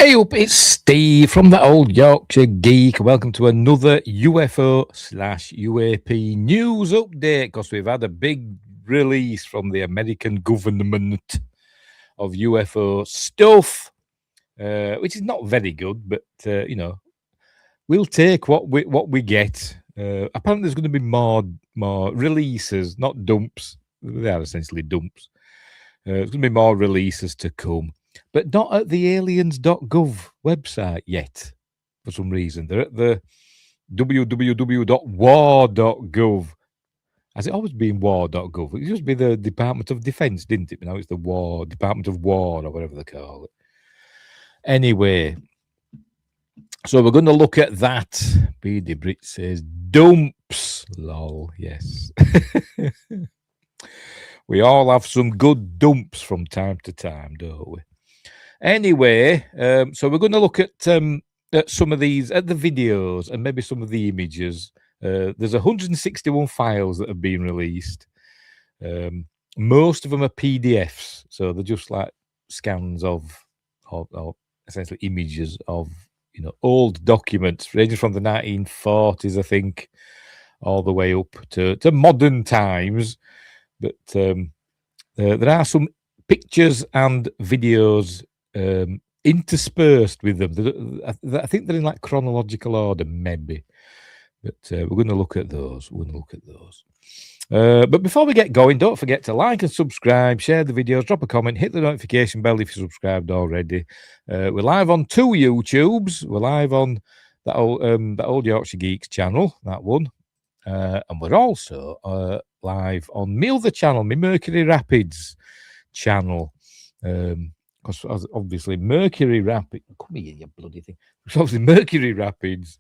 Hey up, it's Steve from the Old Yorkshire Geek. Welcome to another UFO/UAP news update, because we've had a big release from the American government of UFO stuff, which is not very good, but you know, we'll take what we get. Apparently, there's going to be more releases, not dumps. They are essentially dumps. There's going to be more releases to come, but not at the aliens.gov website yet. For some reason, they're at the www.war.gov. Has it always been war.gov? It used to be the Department of Defense, didn't it? But now it's the Department of War, or whatever they call it. Anyway, so we're going to look at that. B.D. Brit says, dumps. Lol, yes. We all have some good dumps from time to time, don't we? Anyway, so we're going to look at some of these, at the videos, and maybe some of the images. There's 161 files that have been released. Most of them are PDFs, so they're just like scans of essentially images of, you know, old documents ranging from the 1940s, I think, all the way up to modern times. But there are some pictures and videos interspersed with them. I think they're in like chronological order, maybe. But we're going to look at those. But before we get going, don't forget to like and subscribe, share the videos, drop a comment, hit the notification bell if you're subscribed already. We're live on 2 YouTubes. We're live on that old Yorkshire Geeks channel, that one. And we're also live on my other channel, my Mercury Rapids channel. Because obviously Mercury Rapids, come here, you bloody thing. Obviously Mercury Rapids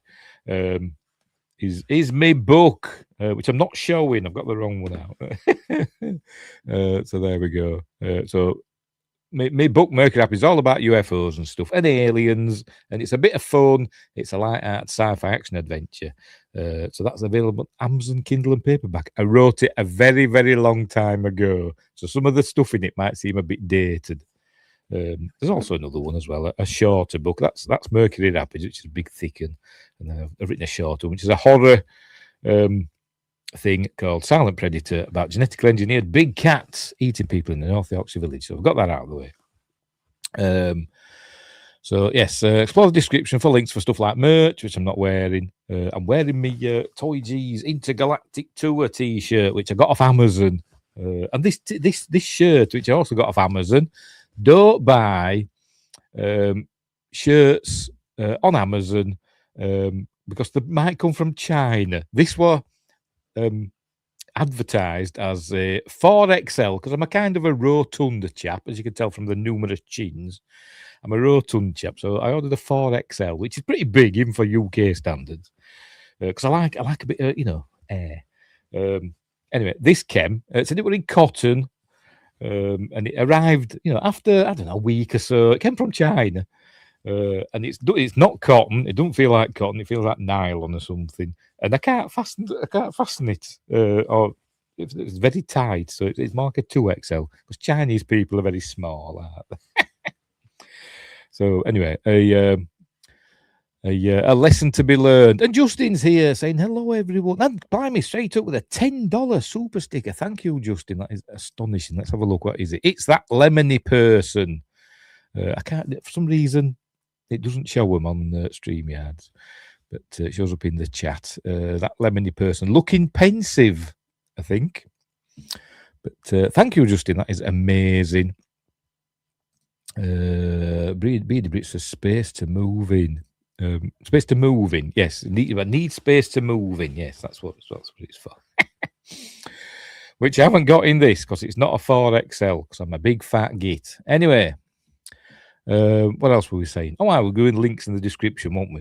is my book, which I'm not showing. I've got the wrong one out. So there we go. So my book Mercury Rapids is all about UFOs and stuff and aliens, and it's a bit of fun. It's a light art sci-fi action adventure. So that's available on Amazon Kindle and paperback. I wrote it a very, very long time ago, so some of the stuff in it might seem a bit dated. There's also another one as well, a shorter book. That's Mercury Rapids, which is a big, thick, and I've written a shorter one, which is a horror thing called Silent Predator about genetically engineered big cats eating people in the North Yorkshire village. So I've got that out of the way. So yes, explore the description for links for stuff like merch, which I'm not wearing. I'm wearing my TOYG's Intergalactic Tour T-shirt, which I got off Amazon. And this shirt, which I also got off Amazon. Don't buy shirts on Amazon because they might come from China. This was advertised as a 4XL because I'm a kind of a rotund chap, as you can tell from the numerous chins. I'm a rotund chap, so I ordered a 4XL, which is pretty big even for UK standards. Because I like a bit, air. Anyway, this came. Said it was in cotton. And it arrived, after, I don't know, a week or so. It came from China. And it's not cotton. It doesn't feel like cotton. It feels like nylon or something. And I can't fasten it. Or it's very tight. So it's more like a 2XL. Because Chinese people are very small, aren't they? So anyway, a lesson to be learned. And Justin's here saying, hello, everyone. And buy me straight up with a $10 super sticker. Thank you, Justin. That is astonishing. Let's have a look. What is it? It's that lemony person. I can't, for some reason, it doesn't show them on StreamYards, but it shows up in the chat. That lemony person looking pensive, I think. But thank you, Justin. That is amazing. Beady Brits says space to move in. Space to move in, yes. Need space to move in, yes. That's what it's for. Which I haven't got in this because it's not a 4XL because I'm a big fat git. Anyway, what else were we saying? Oh, we're doing links in the description, won't we?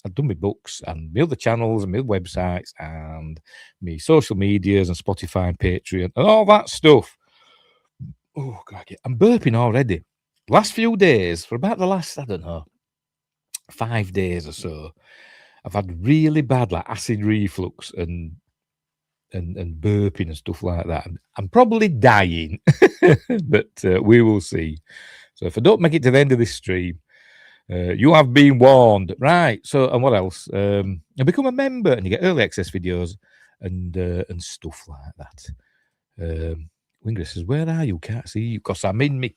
I've done my books and my other channels and my websites and my social medias and Spotify and Patreon and all that stuff. Oh, God, I'm burping already. Last few days, for about the last, I don't know, 5 days or so, I've had really bad like acid reflux and burping and stuff like that. I'm probably dying, but we will see. So if I don't make it to the end of this stream, you have been warned. Right. So, and what else? You become a member and you get early access videos and stuff like that. Wingris says, "Where are you? Can't see you because I'm in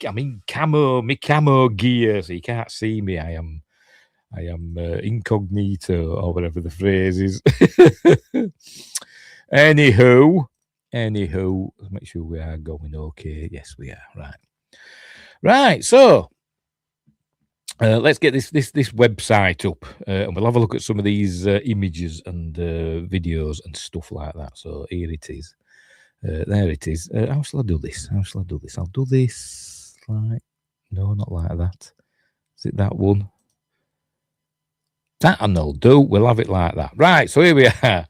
camo gear, so you can't see me. I am incognito or whatever the phrase is." Anywho, let's make sure we are going okay. Yes, we are. Right. So let's get this website up, and we'll have a look at some of these images and videos and stuff like that. So here it is. There it is. How shall I do this? I'll do this like, no, not like that. Is it that one? That and I'll do. We'll have it like that. Right, so here we are.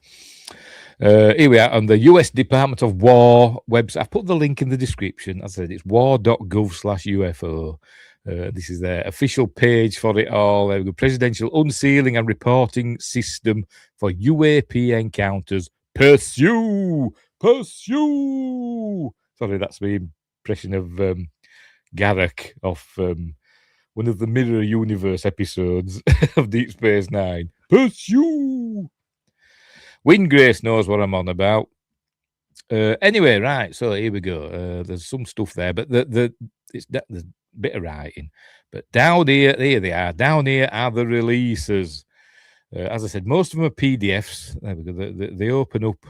Here we are on the US Department of War website. I've put the link in the description. As I said, it's war.gov/UFO. This is their official page for it all. The Presidential Unsealing and Reporting System for UAP Encounters. Pursue! Sorry, that's my impression of Garak off one of the Mirror Universe episodes of Deep Space Nine. Pursue! Windgrace knows what I'm on about. Anyway, right, so here we go. There's some stuff there, but there's a bit of writing. But down here they are. Down here are the releases. As I said, most of them are PDFs. There we go. They open up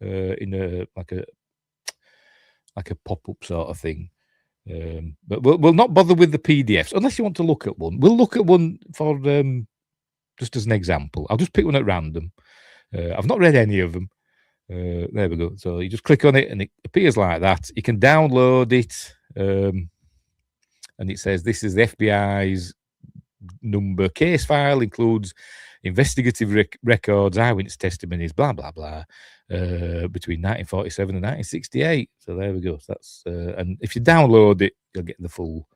in a like a pop-up sort of thing. But we'll not bother with the PDFs unless you want to look at one. We'll look at one for just as an example. I'll just pick one at random. I've not read any of them. There we go. So you just click on it and it appears like that. You can download it, and it says this is the FBI's number. Case file includes investigative records, eyewitness testimonies, blah blah blah, between 1947 and 1968. So there we go. So that's and if you download it, you'll get the full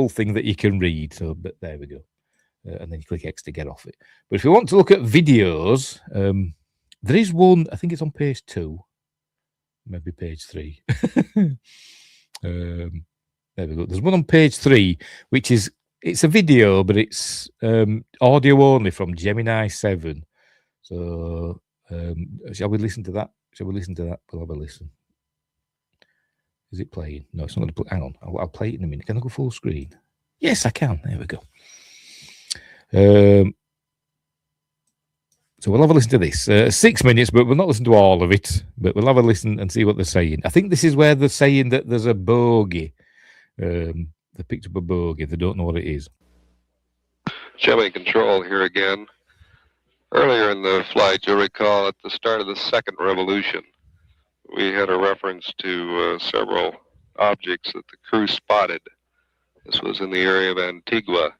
thing that you can read. So, but there we go. And then you click X to get off it. But if you want to look at videos, there is one. I think it's on page 2, maybe page 3. There we go. There's one on page 3, which it's a video, but it's audio only from Gemini 7. So shall we listen to that? We'll have a listen. Is it playing? No, it's not going to play. Hang on, I'll play it in a minute. Can I go full screen? Yes, I can. There we go. So we'll have a listen to this. 6 minutes, but we'll not listen to all of it. But we'll have a listen and see what they're saying. I think this is where they're saying that there's a bogey. They picked up a bogey. They don't know what it is. Gemini Control here again. Earlier in the flight, you'll recall at the start of the second revolution, we had a reference to several objects that the crew spotted. This was in the area of Antigua.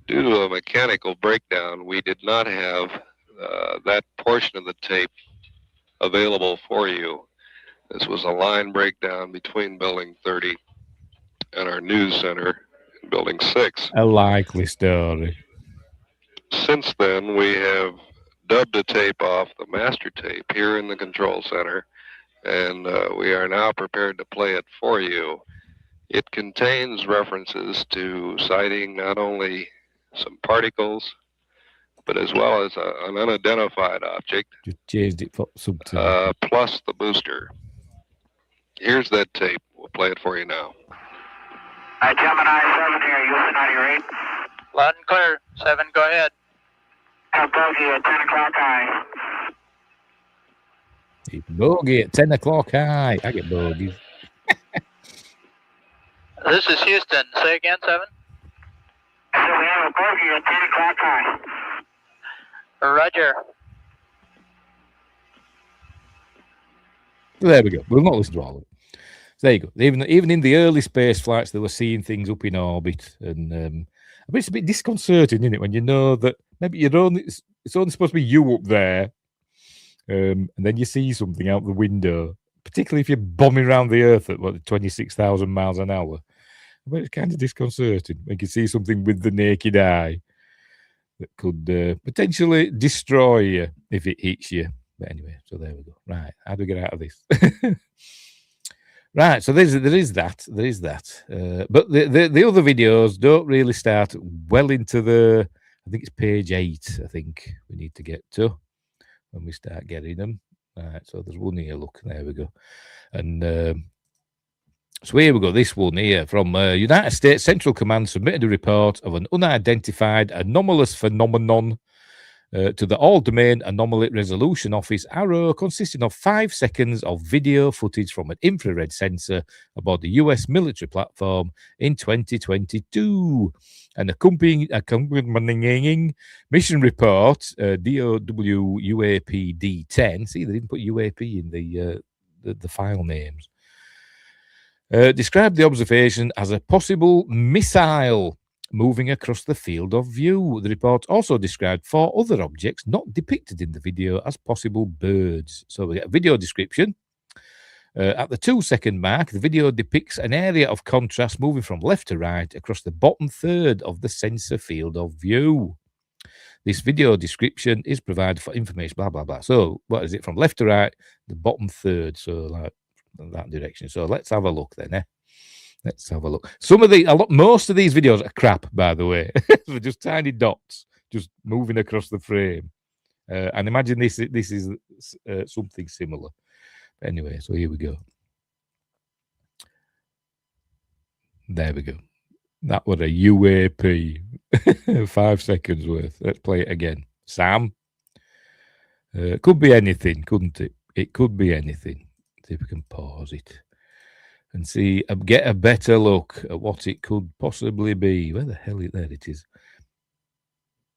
Due to a mechanical breakdown, we did not have that portion of the tape available for you. This was a line breakdown between Building 30 and our news center in Building 6. A likely story. Since then, we have dubbed the tape off the master tape here in the control center, and we are now prepared to play it for you. It contains references to sighting not only some particles, but as well as an unidentified object. Just changed it for subtitle. Plus the booster. Here's that tape. We'll play it for you now. Gemini 7 here, Houston 98. Loud and clear. 7, go ahead. Bogey at 10 o'clock high. Bogey at 10 o'clock high. I get bogeys. This is Houston. Say again, 7. So we have a bogey at 10 o'clock high. Roger. There we go. We'll not listen to all of it. So there you go. Even in the early space flights, they were seeing things up in orbit, and I mean, it's a bit disconcerting, isn't it, when you know that maybe it's only supposed to be you up there, and then you see something out the window, particularly if you're bombing around the Earth at 26,000 miles an hour. But it's kind of disconcerting. You can see something with the naked eye that could potentially destroy you if it hits you. But anyway, so there we go. Right, how do we get out of this? Right, so there is that. But the other videos don't really start well into I think it's page 8, I think we need to get to when we start getting them. Right, so there's one here, look, there we go. And so here we go, this one here from United States Central Command submitted a report of an unidentified anomalous phenomenon to the All-Domain Anomaly Resolution Office, ARROW, consisting of 5 seconds of video footage from an infrared sensor aboard the US military platform in 2022. An accompanying mission report, DOW UAP D10, see, they didn't put UAP in the file names, described the observation as a possible missile moving across the field of view. The report also described 4 other objects not depicted in the video as possible birds. So we get a video description. At the 2-second mark, the video depicts an area of contrast moving from left to right across the bottom third of the sensor field of view. This video description is provided for information, blah, blah, blah. So what is it? From left to right, the bottom third. So like that direction. So let's have a look then, eh? Let's have a look. Most of these videos are crap, by the way. They're just tiny dots, just moving across the frame. And imagine this is something similar. Anyway, so here we go. There we go. That was a UAP. 5 seconds worth. Let's play it again. Sam. Could be anything, couldn't it? It could be anything. See if we can pause it and see, get a better look at what it could possibly be. Where the hell is there? It is.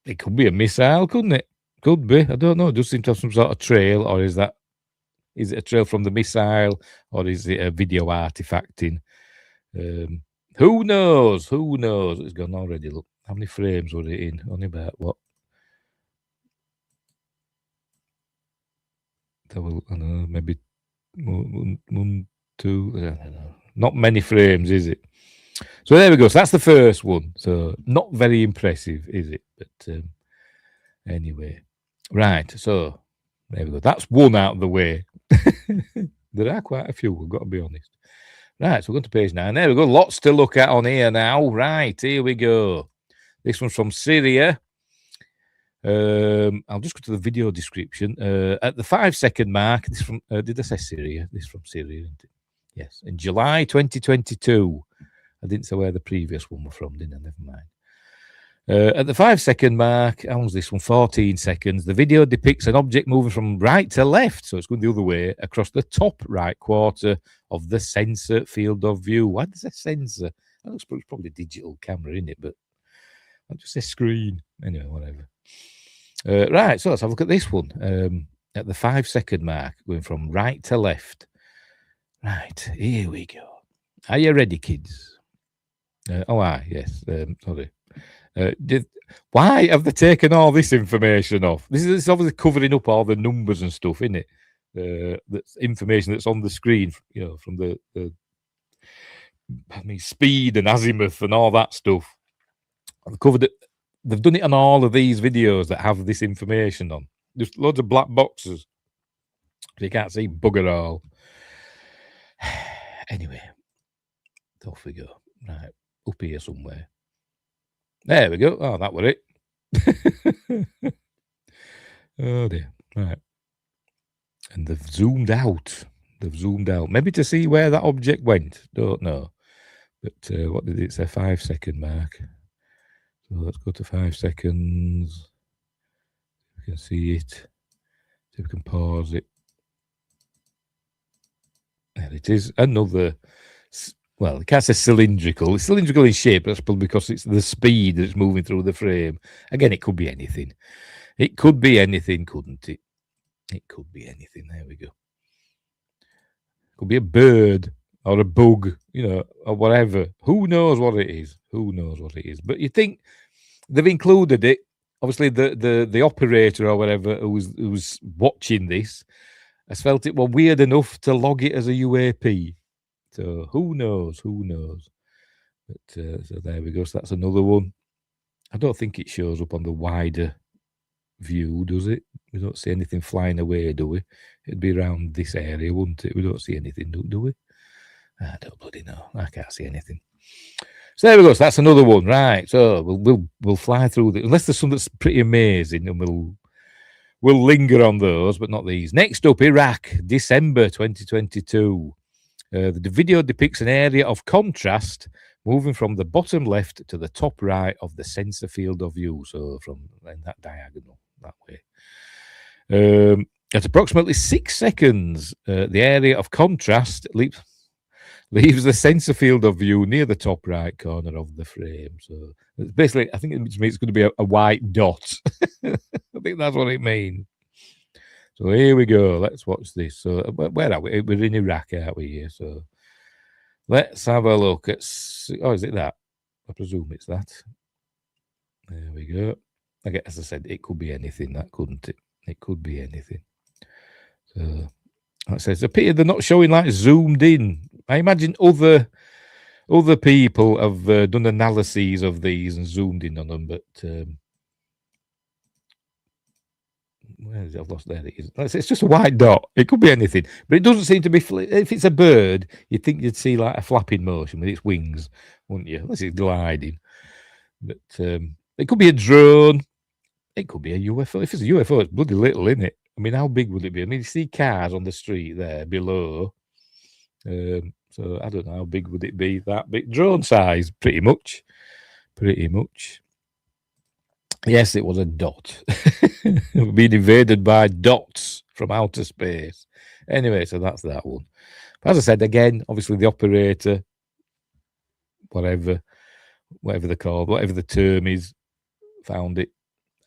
It could be a missile, couldn't it? Could be. I don't know. It does seem to have some sort of trail, or is it a trail from the missile, or is it a video artifacting? Who knows? Who knows? It's gone already. Look, how many frames were it in? Only about what? I don't know, maybe 1, 2. I don't know. Not many frames, is it? So there we go. So that's the first one. So not very impressive, is it? But anyway, right. So there we go. That's one out of the way. There are quite a few, we've got to be honest. Right, so we're going to page 9. There we go. Lots to look at on here now. Right, here we go. This one's from Syria. I'll just go to the video description. At the 5-second mark, this from did I say Syria? This from Syria, isn't it? Yes, in July 2022. I didn't say where the previous one was from, didn't I? Never mind. At the 5-second mark, how long's this one? 14 seconds. The video depicts an object moving from right to left, so it's going the other way, across the top right quarter of the sensor field of view. Why does it say sensor? That looks probably a digital camera, isn't it? But I'll just say screen. Anyway, whatever. Right, so let's have a look at this one. At the 5-second mark, going from right to left. Right, here we go. Are you ready, kids? Yes. Sorry. Why have they taken all this information off? This is obviously covering up all the numbers and stuff, isn't it? That's information that's on the screen, you know, from the speed and azimuth and all that stuff. I've covered it. They've done it on all of these videos that have this information on. There's loads of black boxes. So you can't see bugger all. Anyway, off we go. Right, up here somewhere. There we go. Oh, that were it. Oh dear. Right. And they've zoomed out. Maybe to see where that object went. Don't know. But what did it say? 5-second mark. So let's go to 5 seconds. We can see it. See if we can pause it. There it is. Another. Well, you can't say cylindrical. It's cylindrical in shape. That's probably because it's the speed that's moving through the frame. Again, it could be anything. It could be anything, couldn't it? It could be anything. There we go. It could be a bird or a bug, you know, or whatever. Who knows what it is? Who knows what it is? But you think they've included it. Obviously, the operator or whatever who was watching this has felt it weird enough to log it as a UAP. So who knows? Who knows? But so there we go. So that's another one. I don't think it shows up on the wider view, does it? We don't see anything flying away, do we? It'd be around this area, wouldn't it? We don't see anything, do we? I don't bloody know. I can't see anything. So there we go. So that's another one, right? So we'll fly through the, unless there's something that's pretty amazing, and we'll linger on those, but not these. Next up, Iraq, December 2022. The video depicts an area of contrast moving from the bottom left to the top right of the sensor field of view. So from in that diagonal, that way. At approximately 6 seconds, the area of contrast leaves the sensor field of view near the top right corner of the frame. So basically, I think it means it's going to be a white dot. I think that's what it means. So here we go. Let's watch this. So where are we? We're in Iraq, aren't we here? So let's have a look at. Oh, is it that? I presume it's that. There we go. Again, as I said, it could be anything. That couldn't it? It could be anything. So like I said, it's a pity they're not showing like zoomed in. I imagine other people have done analyses of these and zoomed in on them, but. Where is it? I've lost there. It is. It's just a white dot. It could be anything, but it doesn't seem to be. If it's a bird, you'd think you'd see like a flapping motion with its wings, wouldn't you? Unless it's gliding. But it could be a drone. It could be a UFO. If it's a UFO, it's bloody little, isn't it? I mean, how big would it be? I mean, you see cars on the street there below. So I don't know how big would it be. That big drone size, pretty much. Pretty much. Yes, it was a dot. We're being invaded by dots from outer space. Anyway, so that's that one. As I said, again, obviously the operator, whatever they're called, whatever the term is, found it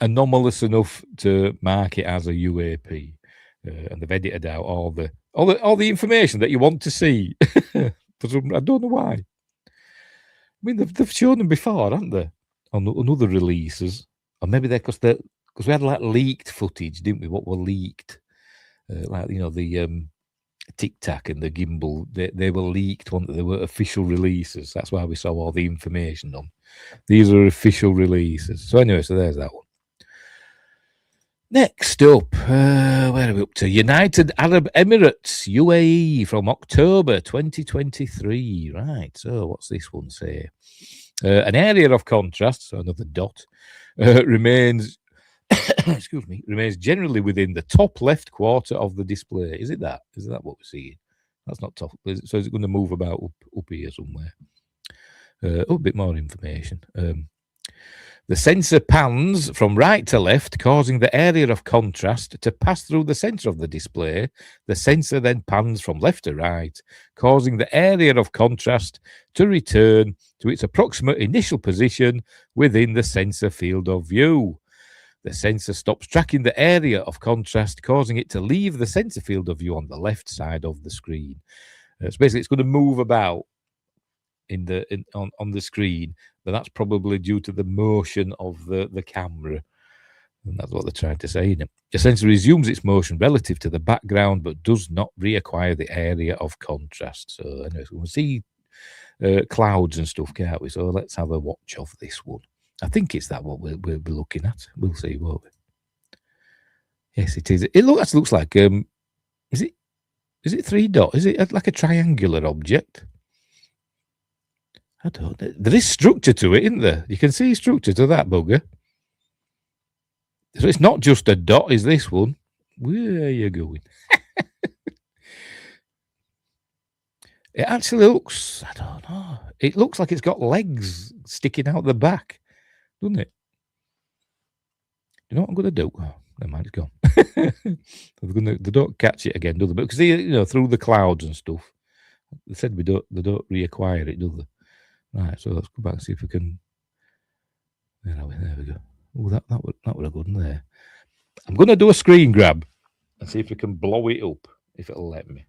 anomalous enough to mark it as a UAP, and they've edited out all the information that you want to see. I don't know why. I mean, they've shown them before, haven't they, on other releases, or maybe because we had like leaked footage, didn't we? What were leaked, like the Tic Tac and the gimbal, they were leaked. They were official releases. That's why we saw all the information on. These are official releases. So anyway, so there's that one. Next up, where are we up to? United Arab Emirates, UAE, from October 2023. Right, so what's this one say? An area of contrast, so another dot, remains excuse me, remains generally within the top left quarter of the display. Is it that? Is that what we're seeing? That's not top. So is it going to move about up here somewhere? A bit more information. The sensor pans from right to left, causing the area of contrast to pass through the center of the display. The sensor then pans from left to right, causing the area of contrast to return to its approximate initial position within the sensor field of view. The sensor stops tracking the area of contrast, causing it to leave the sensor field of view on the left side of the screen. So basically, it's going to move about on the screen, but that's probably due to the motion of the camera. And that's what they're trying to say. The sensor resumes its motion relative to the background, but does not reacquire the area of contrast. So anyway, so we'll see clouds and stuff, can't we? So let's have a watch of this one. I think it's that what we'll be looking at. We'll see, won't we? Yes, it is. It looks like is it 3 dots? Is it like a triangular object? I don't know. There is structure to it, isn't there? You can see structure to that bugger. So it's not just a dot, is this one? Where are you going? It actually looks, I don't know. It looks like it's got legs sticking out the back, doesn't it? You know what I'm going to do? Oh, never mind, it's gone. They don't catch it again, do they? Because through the clouds and stuff, they said they don't reacquire it, do they? Right, so let's go back and see if we can. There we go. Oh, that would have gone there. I'm going to do a screen grab and see if we can blow it up, if it'll let me.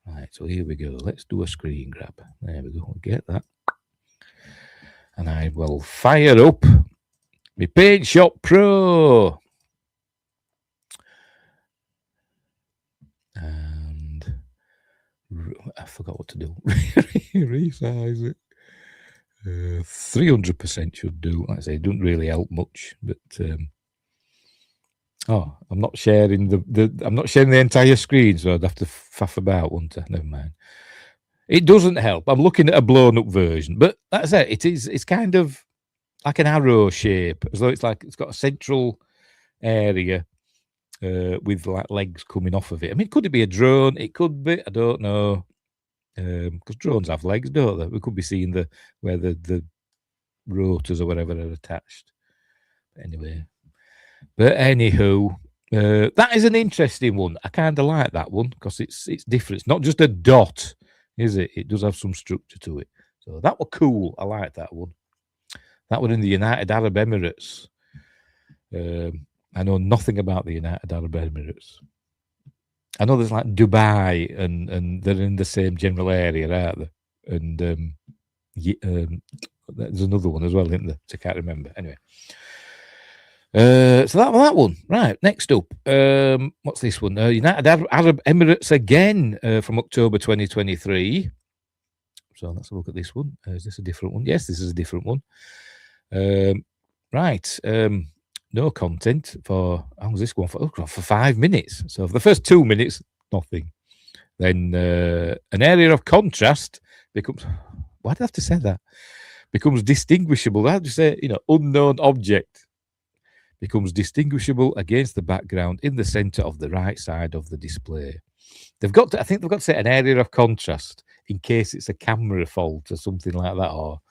Right, so here we go. Let's do a screen grab. There we go. We'll get that. And I will fire up my Paint Shop Pro. And I forgot what to do. Resize it. 300% should do. Like I say, it doesn't really help much, but I'm not sharing the entire screen, so I'd have to faff about, wouldn't I? Never mind. It doesn't help. I'm looking at a blown up version, but that's it. It's kind of like an arrow shape, as though it's got a central area with like legs coming off of it. I mean, could it be a drone? It could be. I don't know. Because drones have legs, don't they? We could be seeing where the rotors or whatever are attached. But anywho, that is an interesting one. I kind of like that one because it's different. It's not just a dot, is it? It does have some structure to it. So that was cool. I like that one. That one in the United Arab Emirates. I know nothing about the United Arab Emirates. I know there's like Dubai and they're in the same general area, aren't they? And there's another one as well, isn't there? I can't remember. Anyway. So that one. Right, next up. What's this one? United Arab Emirates again from October 2023. So let's have a look at this one. Is this a different one? Yes, this is a different one. Right. No content for, how was this one for 5 minutes. So for the first 2 minutes, nothing. Then an area of contrast becomes, why do I have to say that? Becomes distinguishable. I have to say, unknown object becomes distinguishable against the background in the center of the right side of the display. I think they've got to say an area of contrast in case it's a camera fault or something like that, or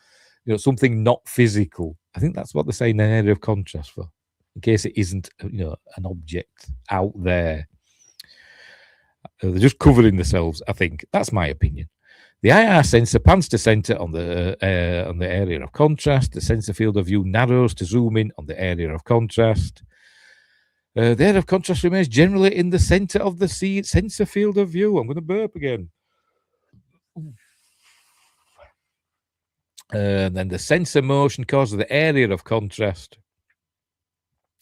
something not physical. I think that's what they're saying, an area of contrast for, in case it isn't, an object out there. They're just covering themselves, I think. That's my opinion. The IR sensor pans to center on the area of contrast. The sensor field of view narrows to zoom in on the area of contrast. The area of contrast remains generally in the center of the sensor field of view. I'm going to burp again. And then the sensor motion causes the area of contrast,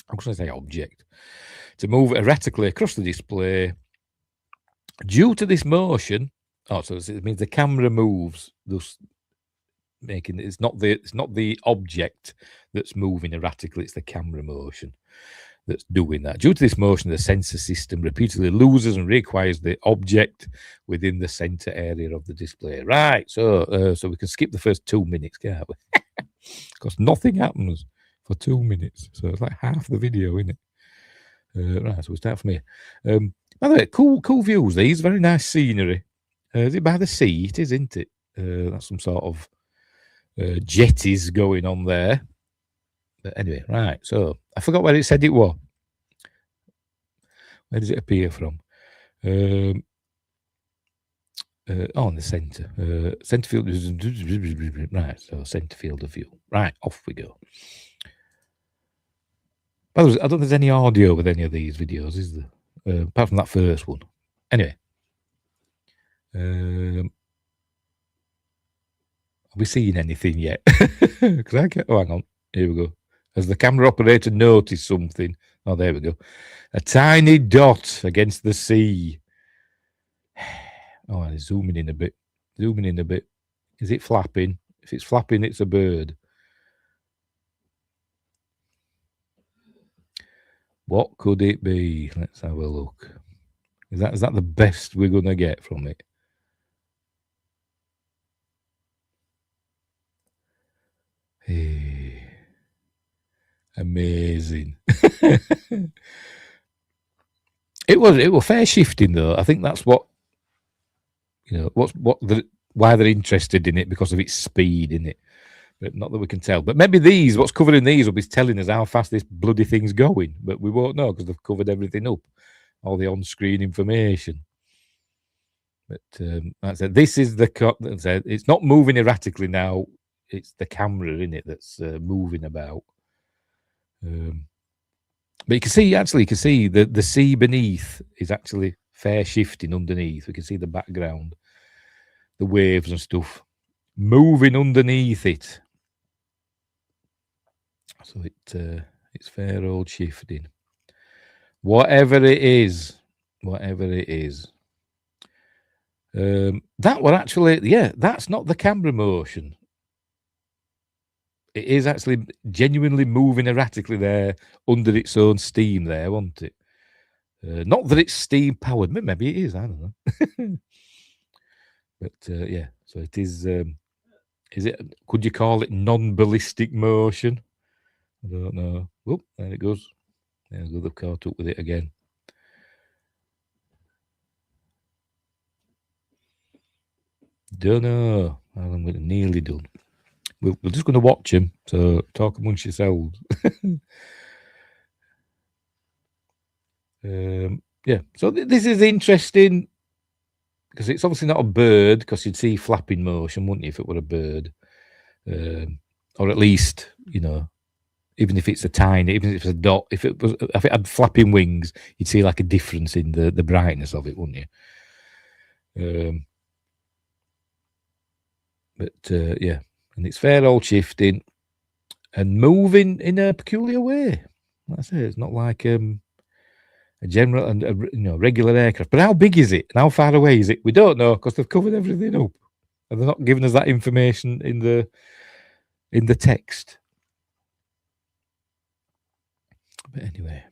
I'm going to say object, to move erratically across the display. Due to this motion, so it means the camera moves, thus making it's not the object that's moving erratically, it's the camera motion that's doing that. Due to this motion, the sensor system repeatedly loses and reacquires the object within the center area of the display. Right, so we can skip the first 2 minutes, can't we? Because nothing happens for 2 minutes, so it's like half the video, isn't it? Right, so we start from here. By the way, cool views. These very nice scenery. Is it by the sea? It is, isn't it? That's some sort of jetties going on there. But anyway, right. So I forgot where it said it was. Where does it appear from? On the centre. Centre field. Right. So centre field of view. Right. Off we go. By the way, I don't think there's any audio with any of these videos, is there? Apart from that first one. Anyway. Are we seeing anything yet? Because I can't. Oh, hang on. Here we go. Has the camera operator noticed something? Oh, there we go. A tiny dot against the sea. Oh, it's zooming in a bit. Zooming in a bit. Is it flapping? If it's flapping, it's a bird. What could it be? Let's have a look. Is that the best we're going to get from it? Hey. Amazing. It was fair shifting though. I think that's what why they're interested in it, because of its speed, in it. But not that we can tell. But maybe what's covering these will be telling us how fast this bloody thing's going. But we won't know because they've covered everything up, all the on-screen information. But like I said, this is it's not moving erratically now. It's the camera in it that's moving about. But you can see the sea beneath is actually fair shifting underneath. We can see the background, the waves and stuff moving underneath it. So it's fair old shifting. Whatever it is. That were actually, that's not the camera motion. It is actually genuinely moving erratically there under its own steam there, wasn't it? Not that it's steam powered. Maybe it is. I don't know. But so it is. Is it? Could you call it non-ballistic motion? I don't know. Oh, there it goes. There we go. They've caught up with it again. Don't know. I'm nearly done. We're just going to watch him. So talk amongst yourselves. So this is interesting because it's obviously not a bird, because you'd see flapping motion, wouldn't you, if it were a bird? Or at least, even if it's even if it's a dot, if it had flapping wings, you'd see like a difference in the brightness of it, wouldn't you? And it's fair old shifting and moving in a peculiar way. Like I say, it's not like a general and regular aircraft. But how big is it? And how far away is it? We don't know, because they've covered everything up, and they're not giving us that information in the text. But anyway,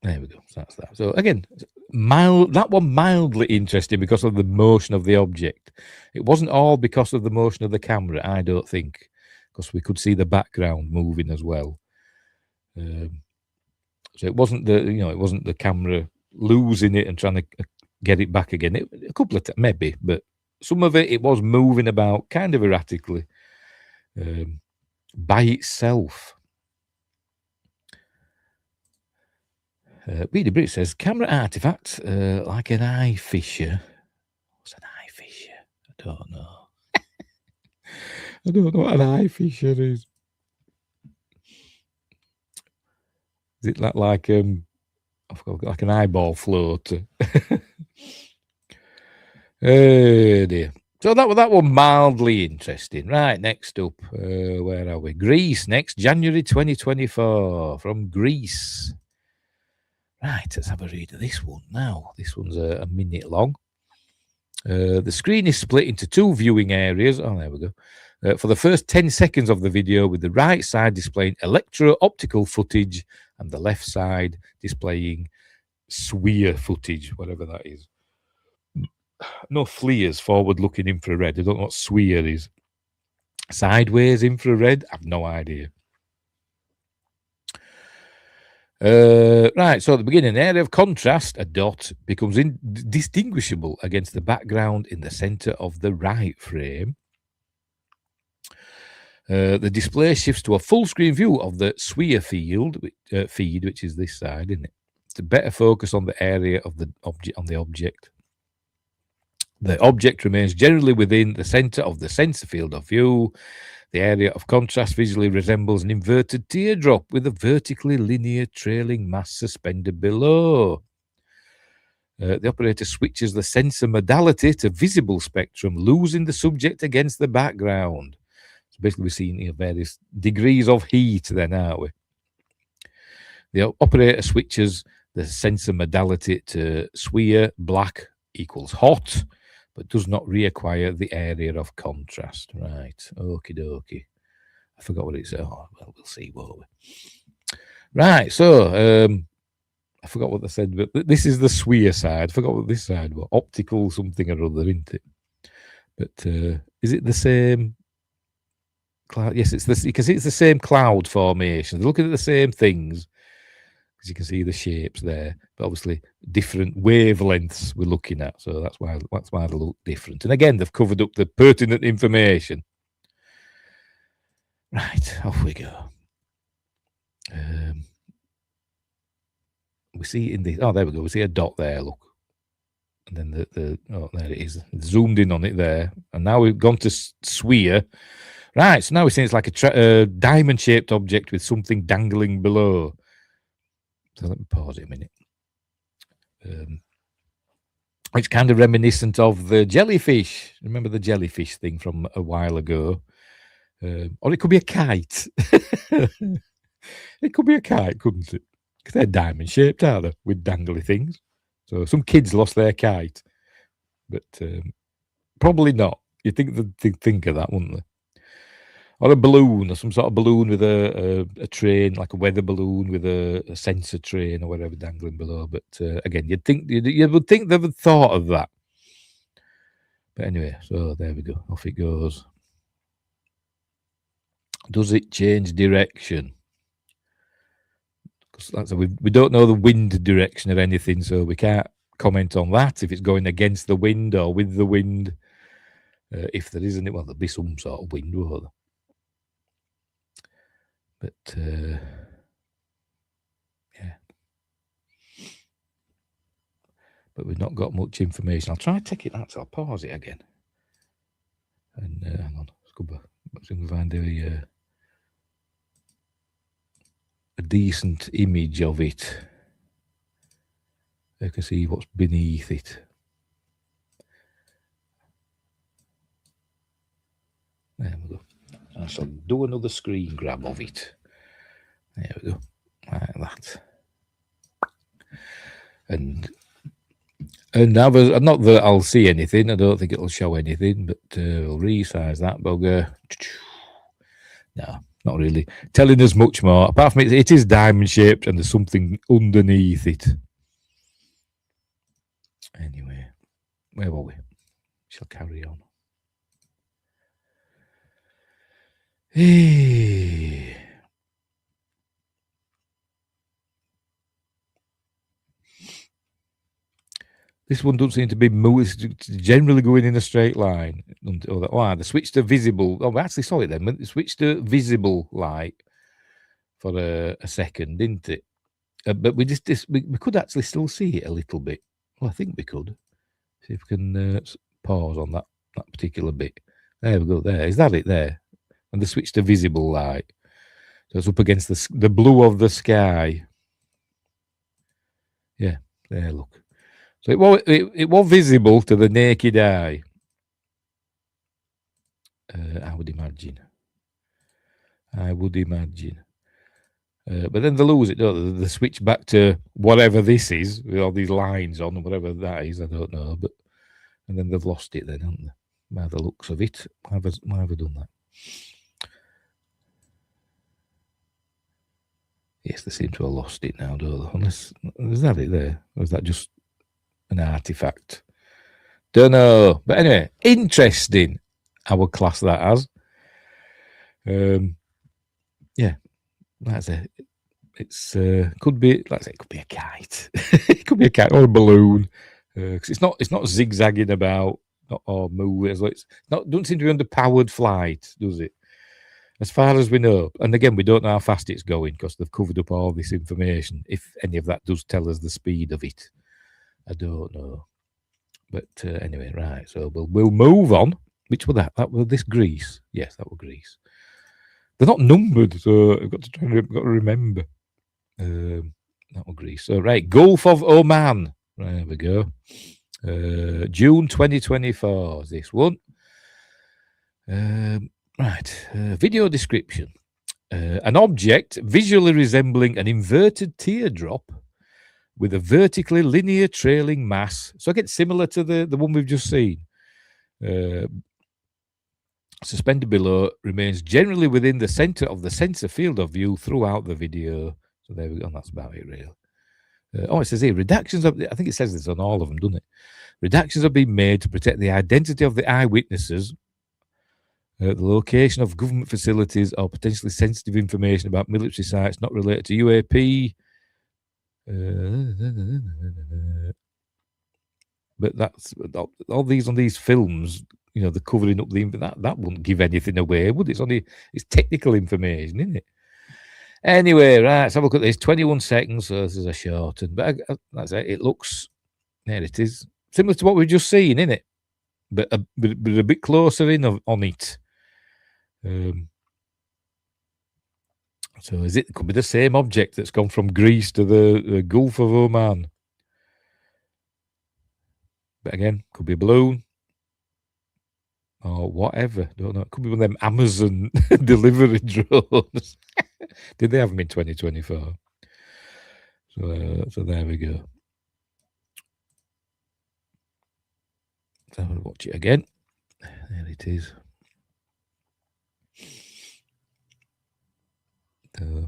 there we go. So that's that. So again, that one mildly interesting because of the motion of the object. It wasn't all because of the motion of the camera, I don't think, because we could see the background moving as well. So it wasn't the camera losing it and trying to get it back again. A couple of times, maybe, but some of it was moving about kind of erratically by itself. Reader Brit says, camera artifact like an eye fisher. What's an eye fisher? I don't know. I don't know what an eye fisher is. Is it like I've got like an eyeball floater? Oh dear. So that one mildly interesting. Right, next up, where are we? Greece, next January 2024 from Greece. Right, let's have a read of this one now. This one's a minute long. The screen is split into two viewing areas. Oh, there we go. For the first 10 seconds of the video, with the right side displaying electro-optical footage and the left side displaying SWIR footage, whatever that is. No FLIR's, forward-looking infrared. I don't know what SWIR is. Sideways infrared? I've no idea. Right, so at the beginning, area of contrast, a dot, becomes indistinguishable against the background in the center of the right frame. The display shifts to a full screen view of the SWIR feed, which is this side, isn't it? To better focus on the area of the object. The object remains generally within the center of the sensor field of view. The area of contrast visually resembles an inverted teardrop with a vertically linear trailing mass suspended below. The operator switches the sensor modality to visible spectrum, losing the subject against the background. So basically we're seeing various degrees of heat then, aren't we? The operator switches the sensor modality to SWIR, black equals hot, but does not reacquire the area of contrast. Right, okie dokie. I forgot what it said. Oh, well, we'll see, won't we? Right, so I forgot what they said, but this is the SWIR side. I forgot what this side was. Optical something or other, isn't it? But is it the same cloud? Yes, it's this. You can see it's the same cloud formation. They're looking at the same things, because you can see the shapes there, but obviously different wavelengths we're looking at. So that's why they look different. And again, they've covered up the pertinent information. Right, off we go. We see in the there we go. We see a dot there. Look, and then there it is. Zoomed in on it there, and now we've gone to SWIR. Right, so now we're seeing it's like a diamond-shaped object with something dangling below. So let me pause it a minute. It's kind of reminiscent of the jellyfish. Remember the jellyfish thing from a while ago? Or it could be a kite. It could be a kite, couldn't it? Because they're diamond-shaped, aren't they? With dangly things. So some kids lost their kite. But probably not. You'd think of that, wouldn't they? Or a balloon, or some sort of balloon with a train, like a weather balloon with a sensor train or whatever dangling below. But again, you would think they would thought of that. But anyway, so there we go. Off it goes. Does it change direction? Because we don't know the wind direction or anything, so we can't comment on that. If it's going against the wind or with the wind, if there isn't, well, there'll be some sort of wind, won't there? But yeah, but we've not got much information. I'll try to take it out. So I'll pause it again. And hang on, let's go back. Let's see if we find a decent image of it. You can see what's beneath it. There we go. I shall do another screen grab of it. There we go, like that. And not that I'll see anything. I don't think it'll show anything, but we'll resize that bugger. No, not really telling us much more. Apart from it is diamond shaped and there's something underneath it. Anyway, where were we? Shall carry on. Hey. This one doesn't seem to be moving. It's generally going in a straight line. Oh, they switched to visible. Oh, we actually saw it then. They switched to visible light for a second, didn't it? But we could actually still see it a little bit. Well, I think we could. See if we can pause on that particular bit. There we go. There. Is that it there? And they switched to visible light. So it's up against the blue of the sky. Yeah, there, look. So it was visible to the naked eye. I would imagine. But then they lose it, don't they? They switch back to whatever this is, with all these lines on, whatever that is, I don't know. And then they've lost it then, haven't they? By the looks of it. Why have I done that? Yes, they seem to have lost it now, don't they? Unless, is that it there? Or is that just an artifact? Don't know. But anyway, interesting, I would class that as. Yeah, that's it. It's could be, like I say, it could be a kite. It could be a kite or a balloon. Because it's not zigzagging about or moving. It's not, doesn't seem to be under powered flight, does it? As far as we know. And again, we don't know how fast it's going because they've covered up all this information. If any of that does tell us the speed of it, I don't know. But anyway, right. So we'll move on. Which was that? That was this Greece. Yes, that was Greece. They're not numbered, so I've got to remember. That was Greece. So right, Gulf of Oman. Right, there we go. June 2024 is this one. Right, video description. An object visually resembling an inverted teardrop with a vertically linear trailing mass. So again, similar to the one we've just seen. Suspended below, remains generally within the center of the sensor field of view throughout the video. So there we go, and that's about it, really. It says here, redactions I think it says this on all of them, doesn't it? Redactions have been made to protect the identity of the eyewitnesses, the location of government facilities, or potentially sensitive information about military sites not related to UAP. But that's all these on these films, you know, they're covering up that wouldn't give anything away, would it? It's technical information, isn't it? Anyway, right, let's have a look at this. 21 seconds, so this is a short. But that's it. It looks, there it is. Similar to what we've just seen, isn't it? But a bit closer in on it. So it could be the same object that's gone from Greece to the Gulf of Oman. But again, could be a balloon or whatever. Don't know. It could be one of them Amazon delivery drones. Did they have them in 2024? So there we go. So I'll watch it again. There it is.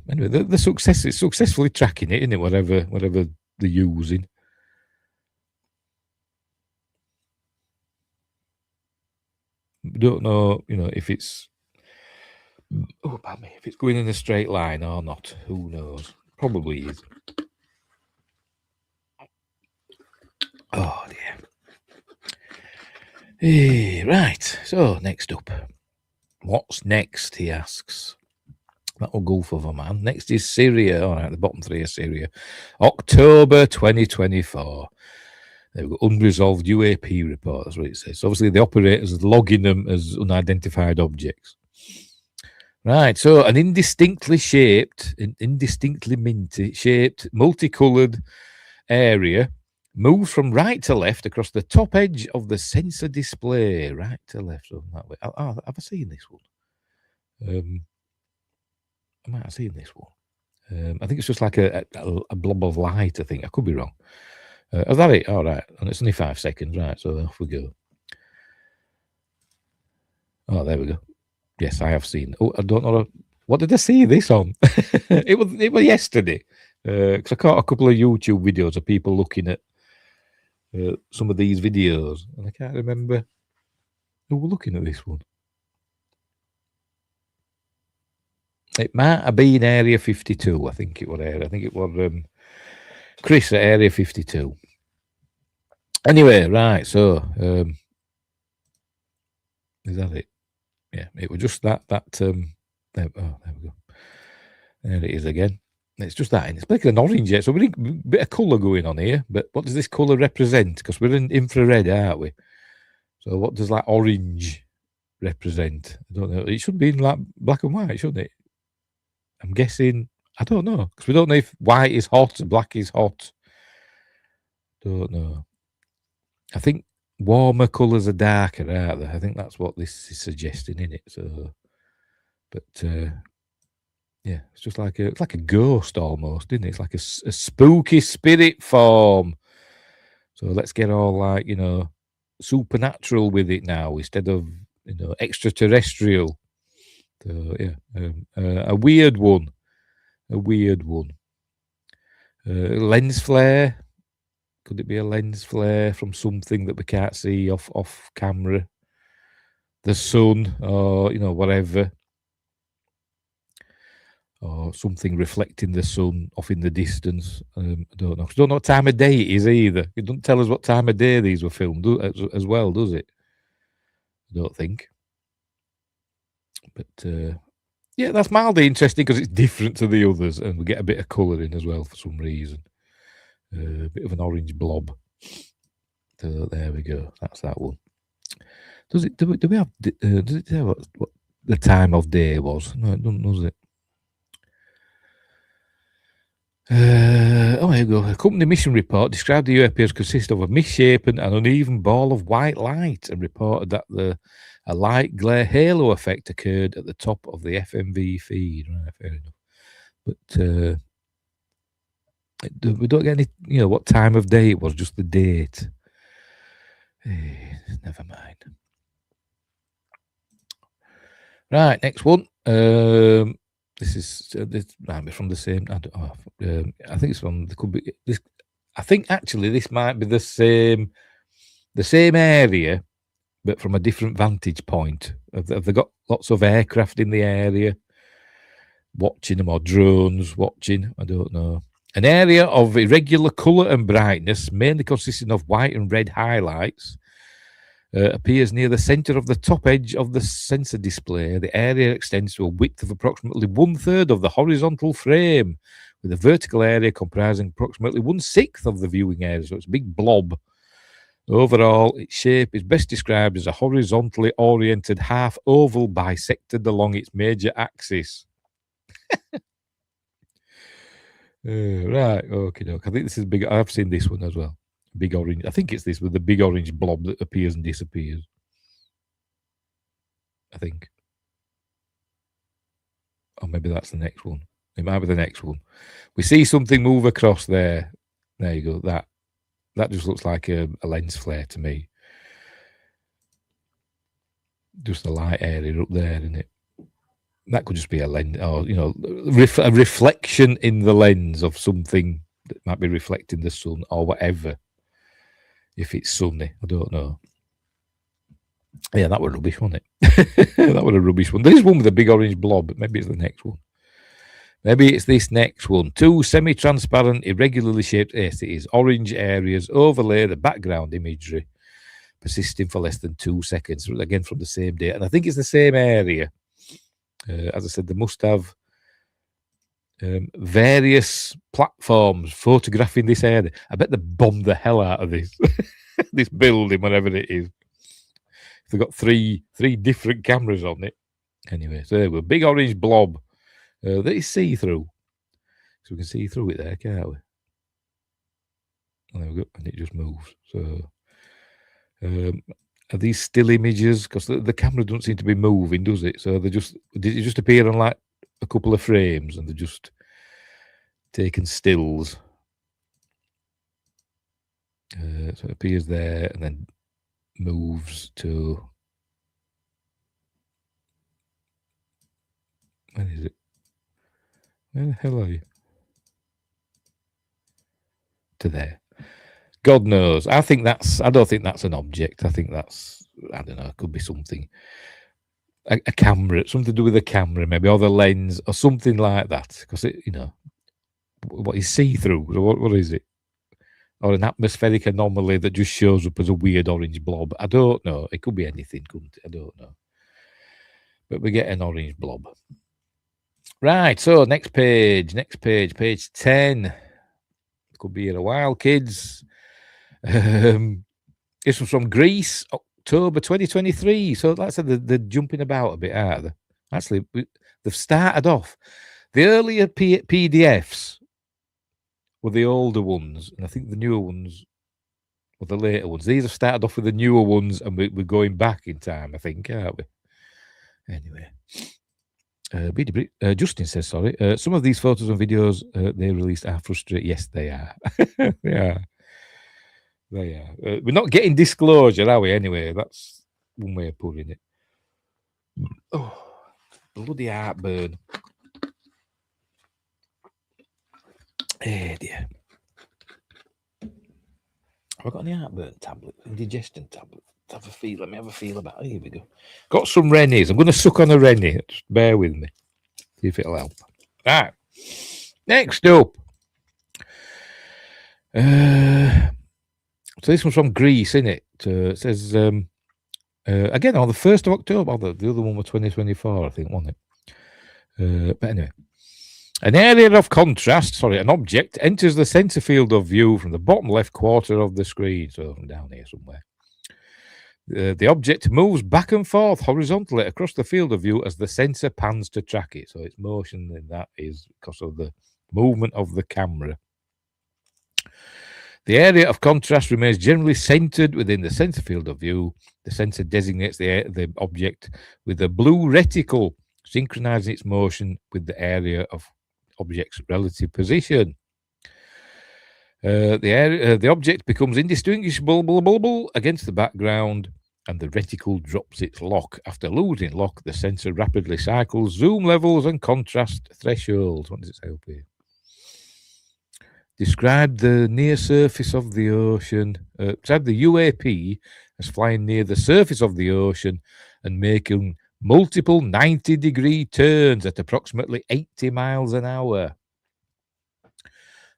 Anyway, the success is successfully tracking it, isn't it? Whatever they're using. Don't know, you know, if it's if it's going in a straight line or not. Who knows? Probably is. Oh dear. Right. So next up, what's next? He asks. That will go for man. Next is Syria. All right, the bottom three are Syria. October 2024. There we go. Unresolved UAP report. That's what it says. So obviously, the operators are logging them as unidentified objects. Right. So an indistinctly shaped, multicolored area moves from right to left across the top edge of the sensor display. Right to left. So that way. Have I seen this one? I might have seen this one. I think it's just like a blob of light, I think. I could be wrong. Is that it? All right. And it's only 5 seconds. Right. So off we go. Oh, there we go. Yes, I have seen. Oh, I don't know. What did I see this on? It was yesterday. Because I caught a couple of YouTube videos of people looking at some of these videos. And I can't remember who were looking at this one. It might have been Area 52, I think it was. I think it was Chris at Area 52. Anyway, right. So, is that it? Yeah, it was just that. There we go. There it is again. It's just that, and it's like an orange yet. So we're a bit of colour going on here. But what does this colour represent? Because we're in infrared, aren't we? So what does that orange represent? I don't know. It should be in like black and white, shouldn't it? I'm guessing. I don't know, because we don't know if white is hot and black is hot. Don't know. I think warmer colours are darker, aren't they? I think that's what this is suggesting, isn't it? So, but yeah, it's just like a ghost almost, isn't it? It's like a spooky spirit form. So let's get all like, you know, supernatural with it now instead of, you know, extraterrestrial. So yeah, a weird one. Lens flare. Could it be a lens flare from something that we can't see off camera? The sun, or, you know, whatever. Or something reflecting the sun off in the distance. I don't know. I don't know what time of day it is either. It doesn't tell us what time of day these were filmed as well, does it? I don't think. But yeah, that's mildly interesting because it's different to the others, and we get a bit of colour in as well for some reason. A bit of an orange blob. So there we go. That's that one. Does it? Do we have? Does it tell what the time of day was? No, it doesn't, does it? Oh, here you go. A company mission report described the UAP as consist of a misshapen and uneven ball of white light, and reported that a light glare halo effect occurred at the top of the FMV feed. Right, fair enough. But we don't get any, you know, what time of day it was, just the date. Never mind. Right, next one. This might be from the same. I think it's from. There could be this. I think actually this might be the same area, but from a different vantage point. Have they got lots of aircraft in the area watching them, or drones watching? I don't know. An area of irregular colour and brightness, mainly consisting of white and red highlights, appears near the centre of the top edge of the sensor display. The area extends to a width of approximately 1/3 of the horizontal frame, with a vertical area comprising approximately 1/6 of the viewing area. So it's a big blob. Overall, its shape is best described as a horizontally oriented half oval bisected along its major axis. Right, okay, doke. I think this is big. I've seen this one as well. Big orange. I think it's this with the big orange blob that appears and disappears. I think. Or maybe that's the next one. It might be the next one. We see something move across there. There you go. That just looks like a lens flare to me. Just a light area up there, isn't it? That could just be a lens, or, you know, a reflection in the lens of something that might be reflecting the sun or whatever. If it's sunny, I don't know. Yeah, that was rubbish, wasn't it? That was a rubbish one. There's one with a big orange blob, but maybe it's the next one. Maybe it's this next one. Two semi-transparent, irregularly shaped ACs, orange areas overlay the background imagery, persisting for less than 2 seconds. Again, from the same date. And I think it's the same area. As I said, they must have various platforms photographing this area. I bet they bombed the hell out of this this building, whatever it is. They've got three different cameras on it. Anyway, so there we go. Big orange blob that is see-through. So we can see through it there, can't we? There we go. And it just moves. So are these still images? Because the camera doesn't seem to be moving, does it? So did it just appear on like a couple of frames and they're just taking stills? So it appears there and then moves to, where is it? Where the hell are you? To there. God knows. I don't think that's an object. I think that's, I don't know, it could be something. A camera, something to do with a camera, maybe, or the lens, or something like that. Because it, you know, what is see-through? What is it? or an atmospheric anomaly that just shows up as a weird orange blob. I don't know. It could be anything, couldn't it? I don't know. But we get an orange blob. Right, so next page, page 10. Could be here a while, kids. This was from Greece, October 2023. So like I said, they're jumping about a bit, aren't they? Actually, they've started off. The earlier PDFs were the older ones, and I think the newer ones were the later ones. These have started off with the newer ones, and we're going back in time, I think, aren't we? Anyway. Justin says, sorry, some of these photos and videos they released are frustrating. Yes, they are. They are. They are. We're not getting disclosure, are we? Anyway, that's one way of putting it. Oh, bloody heartburn. Hey, dear. Have I got any heartburn tablets? Indigestion tablets? Let me have a feel about it. Here we go. Got some Rennies. I'm going to suck on a Rennie. Just bear with me. See if it'll help. Right. Next up. So this one's from Greece, isn't it? It says, again, on the 1st of October. The other one was 2024, I think, wasn't it? But anyway. An area of contrast, an object enters the center field of view from the bottom left quarter of the screen. So from down here somewhere. The object moves back and forth horizontally across the field of view as the sensor pans to track it. So its motion, and that is because of the movement of the camera. The area of contrast remains generally centered within the center field of view. The sensor designates the object with a blue reticle, synchronizing its motion with the area of object's relative position. The object becomes indistinguishable against the background, and the reticle drops its lock. After losing lock, the sensor rapidly cycles zoom levels and contrast thresholds. What does it say up here? Describe the near surface of the ocean. Describe the UAP as flying near the surface of the ocean and making multiple 90-degree turns at approximately 80 miles an hour.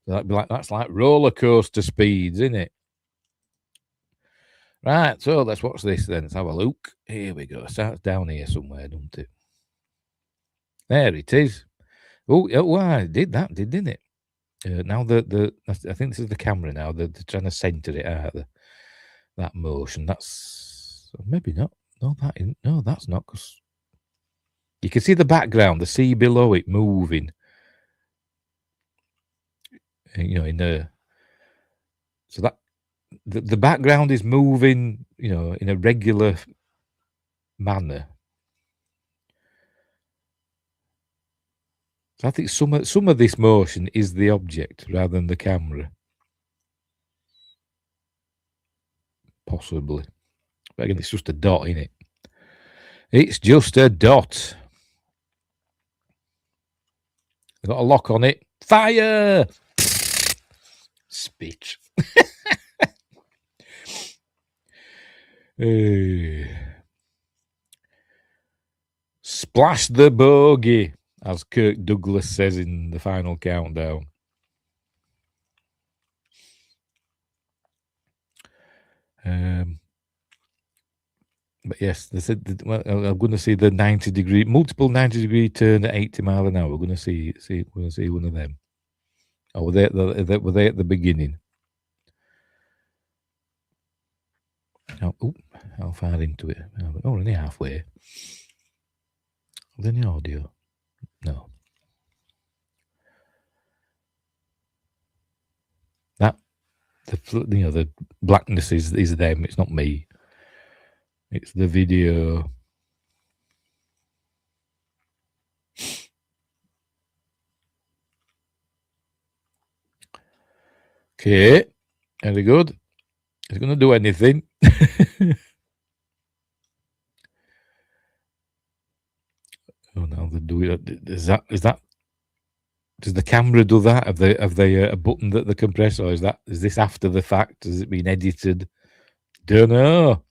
That's like roller coaster speeds, isn't it? Right, so let's watch this then. Let's have a look. Here we go. It starts down here somewhere, doesn't it? There it is. Oh, it did that, didn't it? Now I think this is the camera now. They're trying to center it out. That motion. That's maybe not. No, that isn't. No, that's not. Because you can see the background, the sea below it moving. In the so that the background is moving, in a regular manner. So I think some of this motion is the object rather than the camera. Possibly. But again, it's just a dot, isn't it? It's just a dot. I've got a lock on it. Fire! Spit. Splash the bogey, as Kirk Douglas says in the final countdown. But yes, they said, I'm going to see the multiple 90-degree turn at 80 mile an hour. We're going to see one of them. Oh, were they at the beginning? Oh, how far into it? Oh, only halfway. Any audio? No. The blackness is them. It's not me. It's the video. Okay, very good. Is it going to do anything? Oh no, they do it. Is that? Does the camera do that? Have they a button that they compress, or is this after the fact? Has it been edited? Don't know.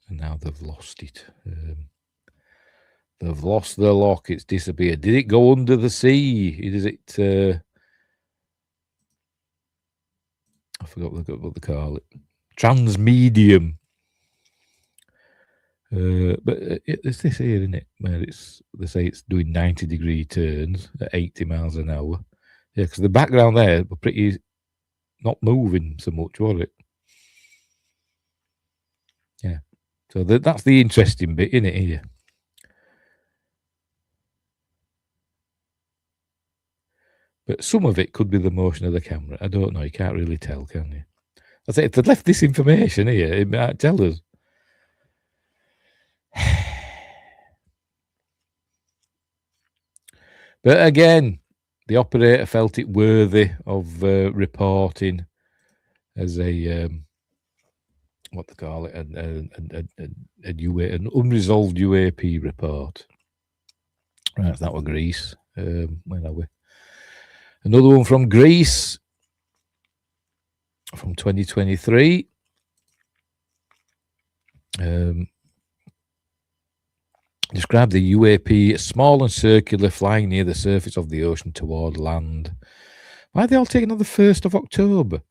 And now they've lost it. They've lost the lock. It's disappeared. Did it go under the sea? Is it... I forgot what they call it. Transmedium. But it's this here, isn't it? Where they say it's doing 90-degree turns at 80 miles an hour. Yeah, because the background there were pretty not moving so much, was it? Yeah. So that's the interesting bit, isn't it, here? But some of it could be the motion of the camera. I don't know. You can't really tell, can you? I say if they'd left this information here, it might tell us. But again, the operator felt it worthy of reporting as a what they call it, an unresolved UAP report. Right, that was Greece. Where are we? Another one from Greece from 2023. Describe the UAP, small and circular, flying near the surface of the ocean toward land. Why are they all taking on the 1st of October?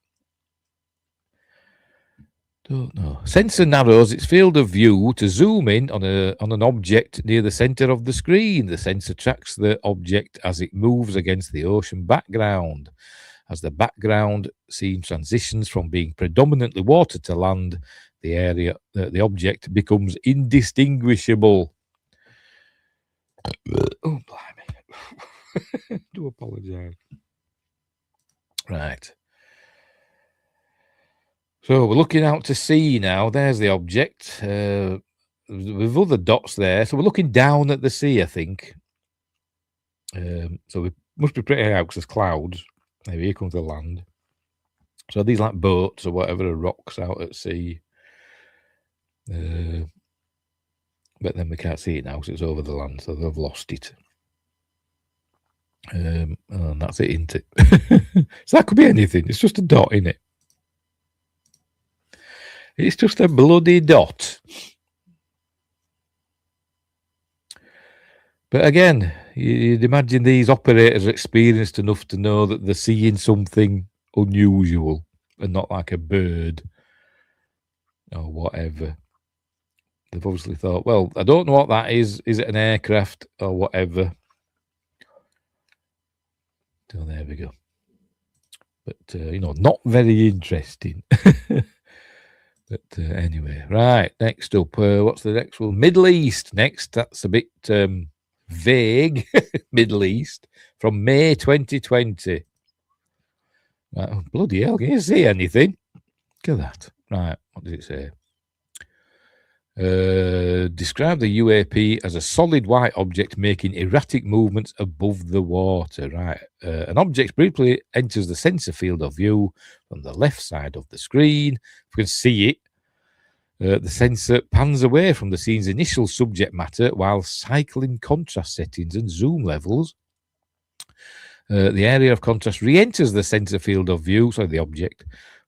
Don't know. Sensor narrows its field of view to zoom in on an object near the center of the screen. The sensor tracks the object as it moves against the ocean background. As the background scene transitions from being predominantly water to land, the object becomes indistinguishable. Oh, blimey. Do apologise. Right. So we're looking out to sea now. There's the object with other dots there. So we're looking down at the sea, I think. So we must be pretty high because there's clouds. Maybe here comes the land. So these like boats or whatever are rocks out at sea. But then we can't see it now because it's over the land, so they've lost it. And that's it, isn't it? So that could be anything. It's just a dot, isn't it? It's just a bloody dot. But again, you'd imagine these operators are experienced enough to know that they're seeing something unusual and not like a bird or whatever. They've obviously thought, well, I don't know what that is. Is it an aircraft or whatever? So there we go. But, not very interesting. But anyway, right, next up, what's the next one? Middle East next. That's a bit vague. Middle East from May 2020. Right, oh, bloody hell, can you see anything? Look at that. Right, what does it say? Describe the UAP as a solid white object making erratic movements above the water. Right, an object briefly enters the sensor field of view from the left side of the screen. If you can see it, the sensor pans away from the scene's initial subject matter while cycling contrast settings and zoom levels. The area of contrast re-enters the sensor field of view, so the object,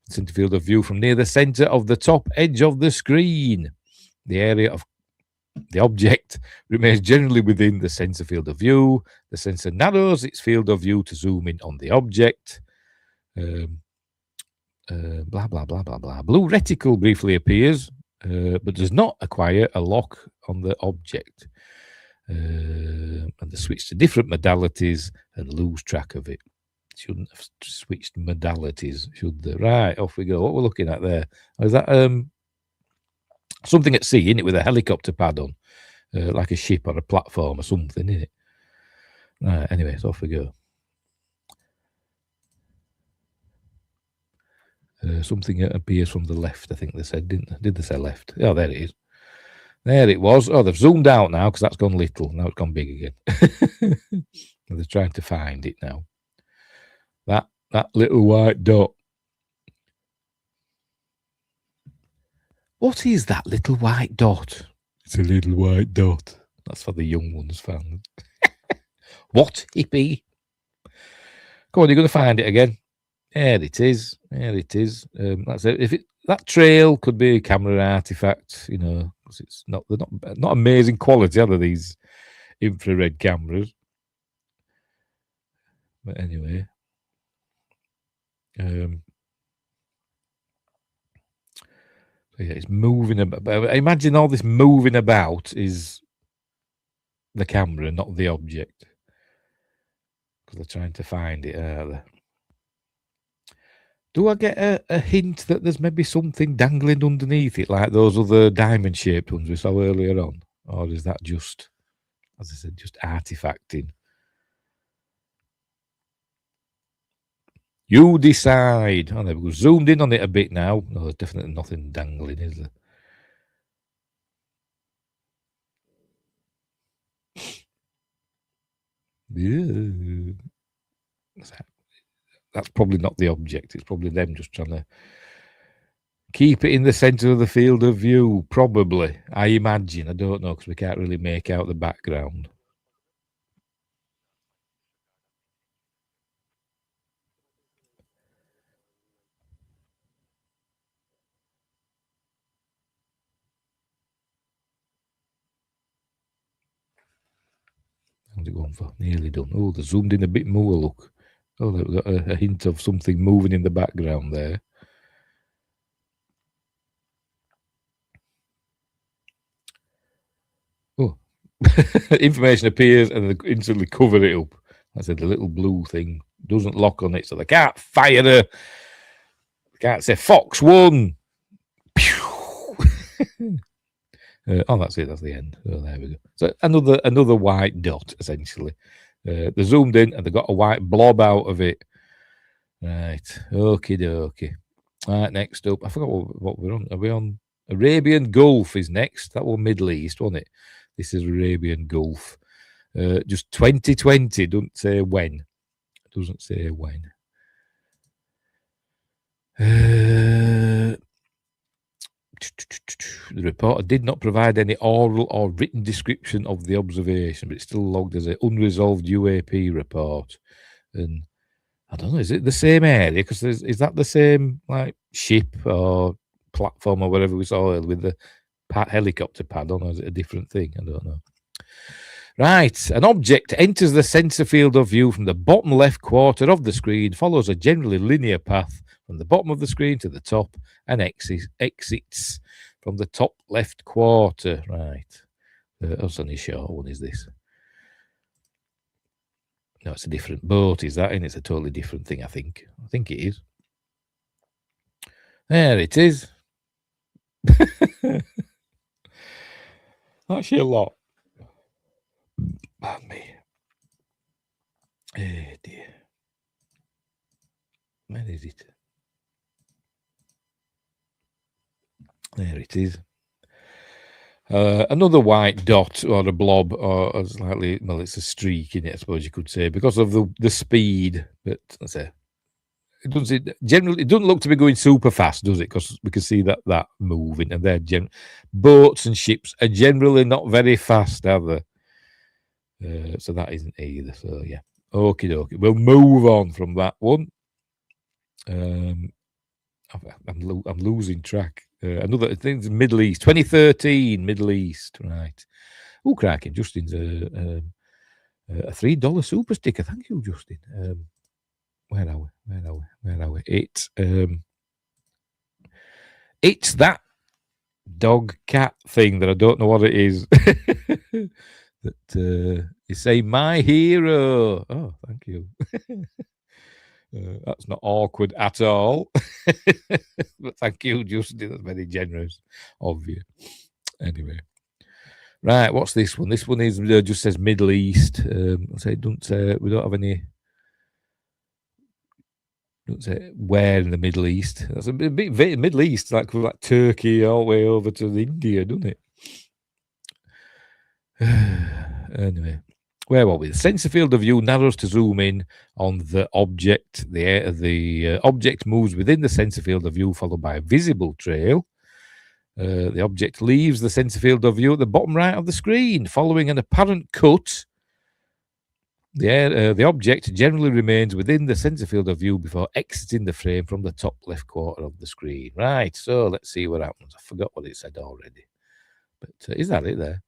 center field of view from near the center of the top edge of the screen. The area of the object remains generally within the sensor field of view. The sensor narrows its field of view to zoom in on the object. Blah, blah, blah, blah, blah. Blue reticle briefly appears, but does not acquire a lock on the object. And they switch to different modalities and lose track of it. Shouldn't have switched modalities, should they? Right, off we go. What we're looking at there. Is that something at sea, isn't it, with a helicopter pad on, like a ship or a platform or something, isn't it? Right, anyway, so off we go. Something appears from the left, I think they said, didn't they? Did they say left? Oh, there it is. There it was. Oh, they've zoomed out now because that's gone little. Now it's gone big again. They're trying to find it now. That little white dot. What is that little white dot? It's a little white dot. That's for the young ones fans. What, hippie? Come on, you're going to find it again. There it is. There it is. That's it. That trail could be a camera artifact, because it's they're not amazing quality, are they, these infrared cameras. But anyway, so yeah, it's moving about. But imagine all this moving about is the camera, not the object, because they're trying to find it, are they? Do I get a hint that there's maybe something dangling underneath it, like those other diamond-shaped ones we saw earlier on? Or is that just, as I said, just artifacting? You decide. Oh, there we go. Zoomed in on it a bit now. No, there's definitely nothing dangling, is there? Yeah. That's probably not the object. It's probably them just trying to keep it in the centre of the field of view, probably. I imagine. I don't know, because we can't really make out the background. How's it going for? Nearly done. Oh, they zoomed in a bit more, look. Oh, they've got a hint of something moving in the background there. Oh, information appears and they instantly cover it up. I said the little blue thing doesn't lock on it, so they can't fire her. They can't say Fox 1. Oh, that's it. That's the end. Oh, there we go. So another white dot, essentially. They zoomed in and they got a white blob out of it. Right. Okie dokie. Right, next up. I forgot what we're on. Are we on? Arabian Gulf is next. That was Middle East, wasn't it? This is Arabian Gulf. Just 2020. Doesn't say when. Doesn't say when. The reporter did not provide any oral or written description of the observation, but it's still logged as an unresolved UAP report. And I don't know, is it the same area? Because is that the same like ship or platform or whatever we saw earlier with the helicopter pad on, or is it a different thing? I don't know. Right, an object enters the sensor field of view from the bottom left quarter of the screen, follows a generally linear path from the bottom of the screen to the top, and exits from the top left quarter. Right. That's only a short one, is this? No, it's a different boat, is that? And it's a totally different thing, I think. I think it is. There it is. Actually, a lot. Pardon me. Oh, dear. Where is it? There it is. Another white dot or a blob or a slightly, well, it's a streak in it, I suppose you could say, because of the speed. But let's say it doesn't look to be going super fast, does it? Because we can see that moving, and they're boats and ships are generally not very fast, are they? So that isn't either. So yeah, okie dokie. We'll move on from that one. I'm losing track. Another thing's Middle East, 2013, Middle East, right? Oh, cracking! Justin's a $3 super sticker. Thank you, Justin. Where are we? It's that dog cat thing that I don't know what it is. That is saying my hero. Oh, thank you. That's not awkward at all. But thank you, Justin. That's very generous of you. Anyway. Right, what's this one? This one is just says Middle East. We don't have any. Don't say where in the Middle East. That's a bit Middle East, like Turkey all the way over to India, doesn't it? Anyway. Where were we? The sensor field of view narrows to zoom in on the object. The object moves within the sensor field of view, followed by a visible trail. The object leaves the sensor field of view at the bottom right of the screen, following an apparent cut. The object generally remains within the sensor field of view before exiting the frame from the top left quarter of the screen. Right, so let's see what happens. I forgot what it said already. But is that it there?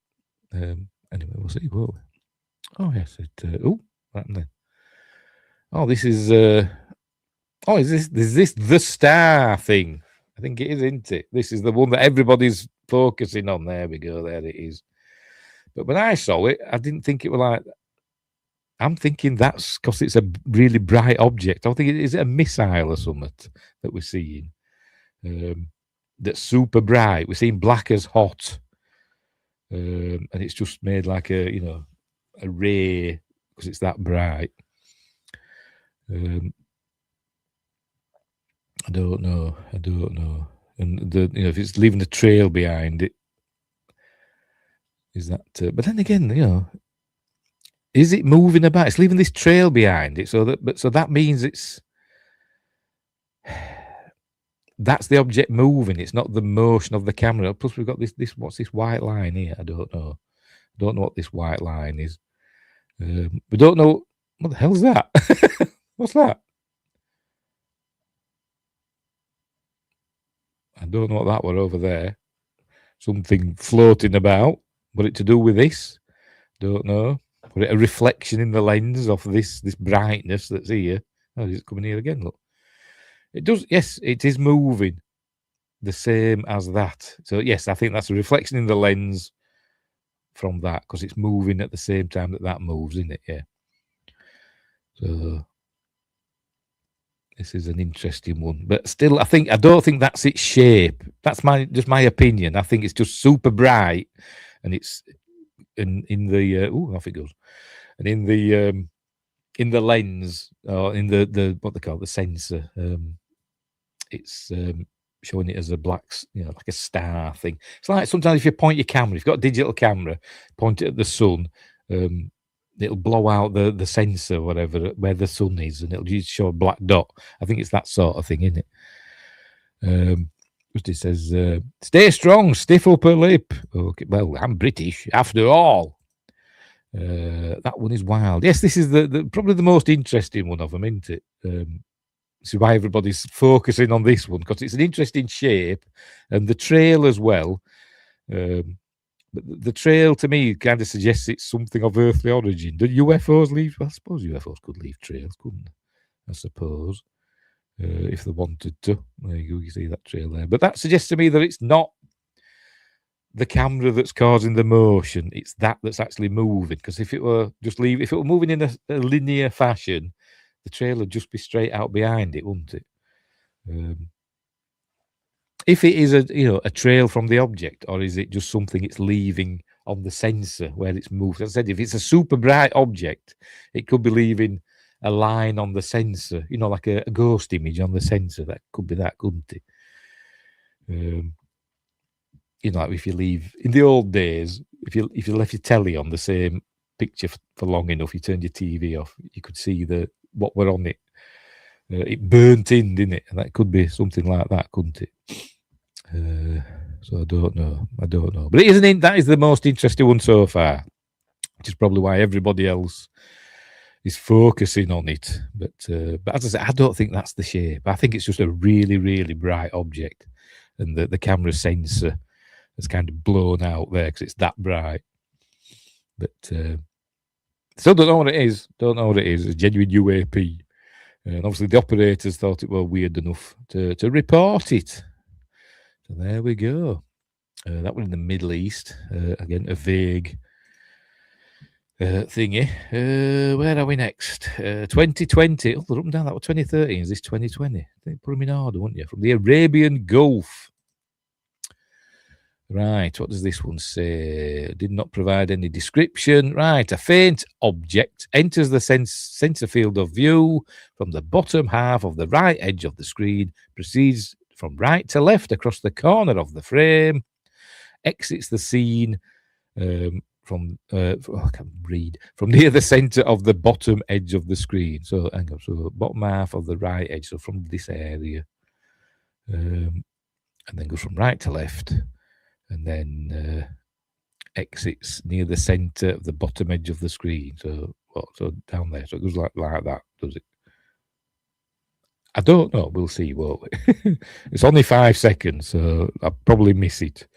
Anyway, we'll see, won't we? Oh yes, what happened then? Oh, this is is this the star thing? I think it is, isn't it? This is the one that everybody's focusing on. There we go, there it is. But when I saw it, I didn't think it was like, I'm thinking that's because it's a really bright object. I think is it a missile or something that we're seeing that's super bright. We're seeing black as hot, and it's just made like a ray because it's that bright. I don't know. And if it's leaving a trail behind it, is that? But then again, is it moving about? It's leaving this trail behind it, so that means that's the object moving. It's not the motion of the camera. Plus, we've got this. What's this white line here? I don't know. Don't know what this white line is. We don't know what the hell's that. What's that? I don't know what that were over there. Something floating about. What it to do with this? Don't know. Was it a reflection in the lens of this brightness that's here? Oh, is it coming here again? Look. It does. Yes, it is moving. The same as that. So yes, I think that's a reflection in the lens from that because it's moving at the same time that moves, isn't it? Yeah. So this is an interesting one, but still, I don't think that's its shape. That's just my opinion. I think it's just super bright, and it's in the off it goes, and in the lens or in the what they call it, the sensor, it's showing it as a black, like a star thing. It's like sometimes if you point your camera, if you've got a digital camera, point it at the sun, it'll blow out the sensor, whatever, where the sun is, and it'll just show a black dot. I think it's that sort of thing, isn't it? It says, stay strong, stiff upper lip. Okay, well, I'm British, after all. That one is wild. Yes, this is the probably the most interesting one of them, isn't it? This is why everybody's focusing on this one, because it's an interesting shape, and the trail as well. But the trail to me kind of suggests it's something of earthly origin. Do UFOs leave? Well, I suppose UFOs could leave trails, couldn't they? I suppose, if they wanted to. There you go, you see that trail there. But that suggests to me that it's not the camera that's causing the motion; it's that's actually moving. Because if it were moving in a linear fashion, the trail would just be straight out behind it, wouldn't it? If it is a trail from the object, or is it just something it's leaving on the sensor where it's moved? As I said, if it's a super bright object, it could be leaving a line on the sensor, like a ghost image on the sensor. That could be that, couldn't it? Like if you leave in the old days, if you left your telly on the same picture for long enough, you turned your TV off, you could see what were on it. It burnt in, didn't it? And that could be something like that, couldn't it? So I don't know. But that is the most interesting one so far, which is probably why everybody else is focusing on it. But as I said, I don't think that's the shape. I think it's just a really, really bright object, and the camera sensor has kind of blown out there because it's that bright. But still don't know what it is. It's a genuine UAP. And obviously the operators thought it were weird enough to report it. So there we go. That one in the Middle East. Again, a vague thingy. Where are we next? 2020. Oh, they're up and down. That was 2013. Is this 2020? They put them in order, wouldn't you? From the Arabian Gulf. Right, what does this one say? Did not provide any description. Right, a faint object enters the sensor field of view from the bottom half of the right edge of the screen, proceeds from right to left across the corner of the frame, exits the scene from I can't read, from near the center of the bottom edge of the screen. So hang on, so bottom half of the right edge, so from this area, and then goes from right to left. And then exits near the center of the bottom edge of the screen. So down there. So it goes like that, does it? I don't know. We'll see, won't we? It's only 5 seconds, so I'll probably miss it.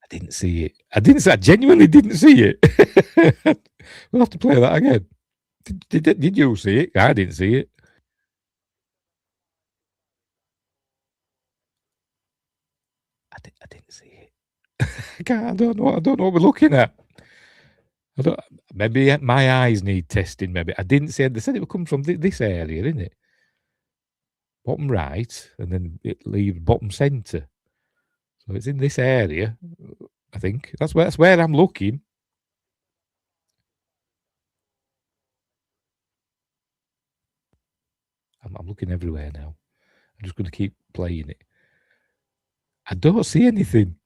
didn't see it. I genuinely didn't see it. We'll have to play that again. Did you see it? I didn't see it. I didn't see it. I don't know. I don't know what we're looking at. Maybe my eyes need testing. Maybe I didn't see it. They said it would come from this area, didn't it? Bottom right, and then it leaves bottom centre. So it's in this area. I think that's where I'm looking. I'm looking everywhere now. I'm just going to keep playing it. I don't see anything.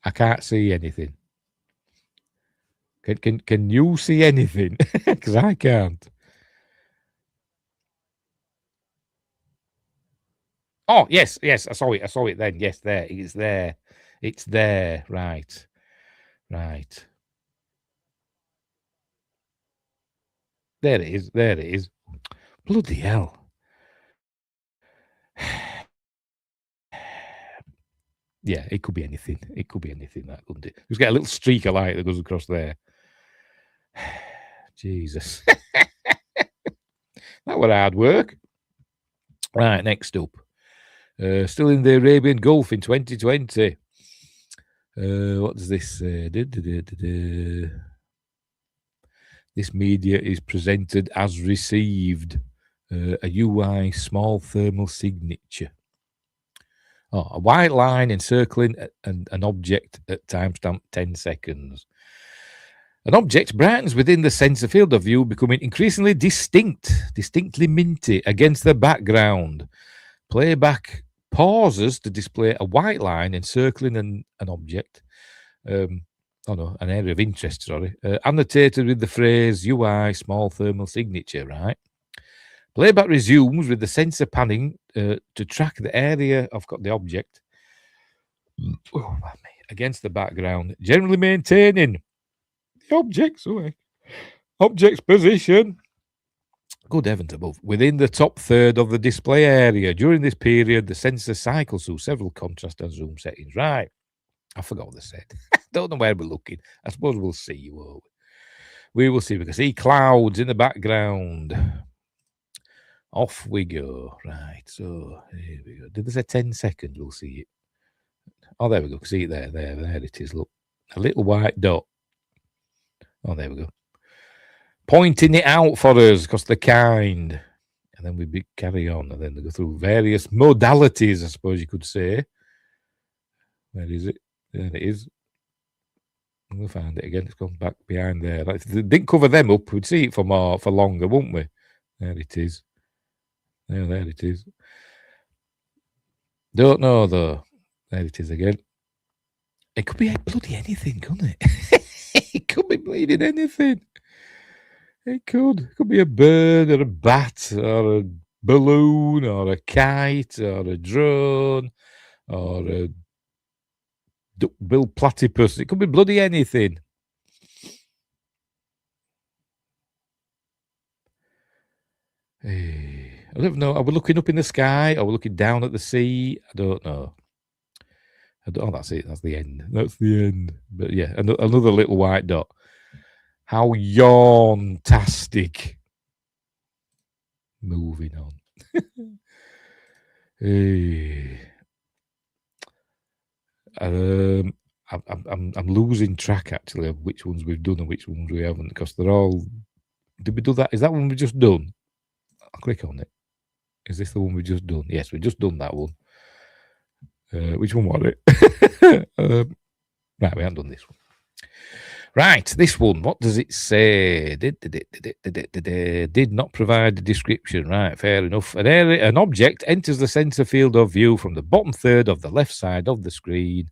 I can't see anything. Can you see anything? Because I can't. Oh, yes. I saw it then. Yes, there. It's there. It's there. Right. There it is. Bloody hell. Yeah, it could be anything. That, couldn't it? Just get a little streak of light that goes across there. Jesus. That were hard work. Right, next up. Still in the Arabian Gulf in 2020. What does this say? This media is presented as received. A UI small thermal signature. Oh, a white line encircling an object at timestamp 10 seconds. An object brightens within the sensor field of view, becoming increasingly distinctly minty against the background. Playback pauses to display a white line encircling an object. An area of interest, annotated with the phrase UI small thermal signature, right? Playback resumes with the sensor panning to track the area of the object against the background, generally maintaining the object's position. Good heavens above. Within the top third of the display area. During this period, the sensor cycles through several contrast and zoom settings. Right. I forgot what they said. Don't know where we're looking. I suppose we'll see. We will see. We can see clouds in the background. Off we go. Right. So here we go. Did they say 10 seconds? We'll see it. Oh, there we go. See it there. There it is. Look. A little white dot. Oh, there we go. Pointing it out for us because they're kind. And then we carry on. And then they go through various modalities, I suppose you could say. Where is it? There it is. We'll find it again. It's gone back behind there. If they didn't cover them up, we'd see it for longer, wouldn't we? There it is. There it is. Don't know, though. There it is again. It could be bloody anything, couldn't it? It could be bleeding anything. It could be a bird or a bat or a balloon or a kite or a drone or a duck-billed platypus. It could be bloody anything. I don't know. Are we looking up in the sky? Are we looking down at the sea? I don't know. Oh, that's it. That's the end. But yeah, another little white dot. How yawn-tastic. Moving on. I'm losing track actually of which ones we've done and which ones we haven't because they're all. Did we do that? Is that one we just done? I'll click on it. Is this the one we just done? Yes, we just done that one. Which one was it? Right, we haven't done this one. Right, this one. What does it say? Did not provide a description. Right, fair enough. An object enters the sensor field of view from the bottom third of the left side of the screen.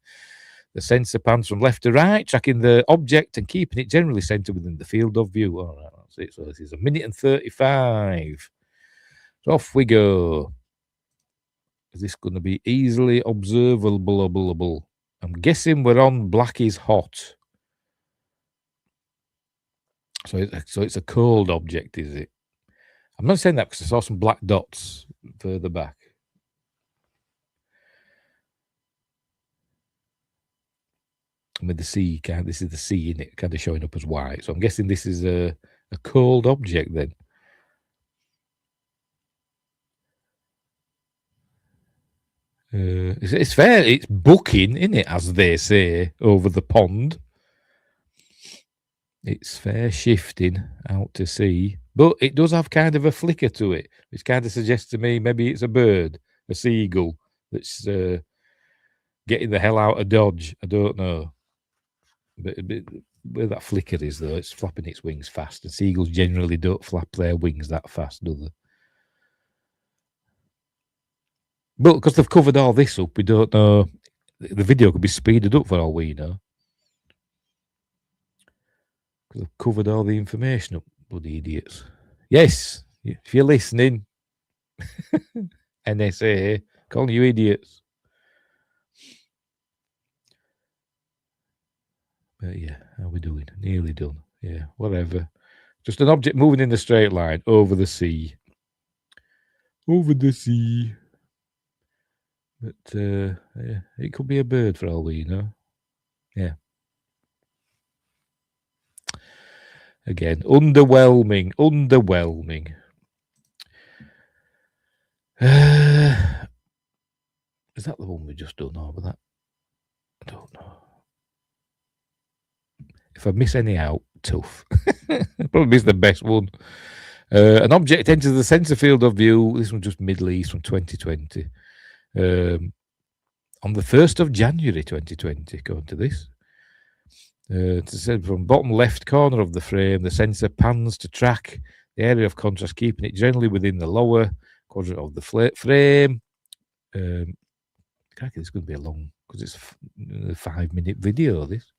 The sensor pans from left to right, tracking the object and keeping it generally centered within the field of view. All right, that's it. So this is 1:35. So off we go. Is this going to be easily observable? I'm guessing we're on Black is Hot. So it's a cold object, is it? I'm not saying that because I saw some black dots further back. I mean, the sea this is the sea in it, kind of showing up as white. So I'm guessing this is a cold object then. It's fair. It's booking, isn't it, as they say over the pond. It's fair shifting out to sea, but it does have kind of a flicker to it, which kind of suggests to me maybe it's a bird, a seagull that's getting the hell out of Dodge. I don't know. But where that flicker is, though, it's flapping its wings fast, and seagulls generally don't flap their wings that fast, do they? But because they've covered all this up, we don't know. The video could be speeded up for all we know. Because they've covered all the information up, bloody idiots. Yes, if you're listening, NSA, calling you idiots. But yeah, how are we doing? Nearly done. Yeah, whatever. Just an object moving in a straight line over the sea. Over the sea. But yeah, it could be a bird for all we know. Yeah. Again, underwhelming. Is that the one we just done over that? I don't know. If I miss any out, tough. Probably miss the best one. An object enters the sensor field of view. This one's just Middle East from 2020. On the 1st of January 2020, according to this. It said from bottom left corner of the frame, the sensor pans to track the area of contrast, keeping it generally within the lower quadrant of the frame. This is going to be a long, because it's a 5-minute video, this.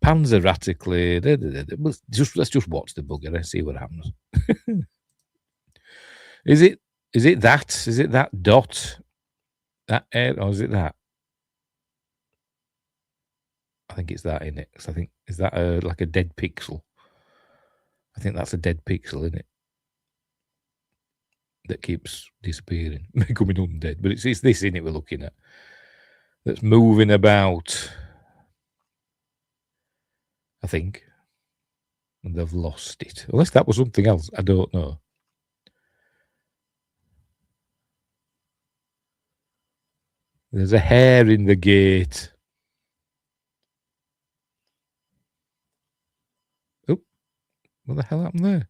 Pans erratically. Let's just watch the bugger and see what happens. Is it that? Is it that dot? That air, or is it that? I think it's that, innit? Because I think, is that like a dead pixel? I think that's a dead pixel, isn't it? That keeps disappearing, becoming undead. But it's this, innit, we're looking at. That's moving about. I think. And they've lost it. Unless that was something else. I don't know. There's a hair in the gate. Oh, what the hell happened there?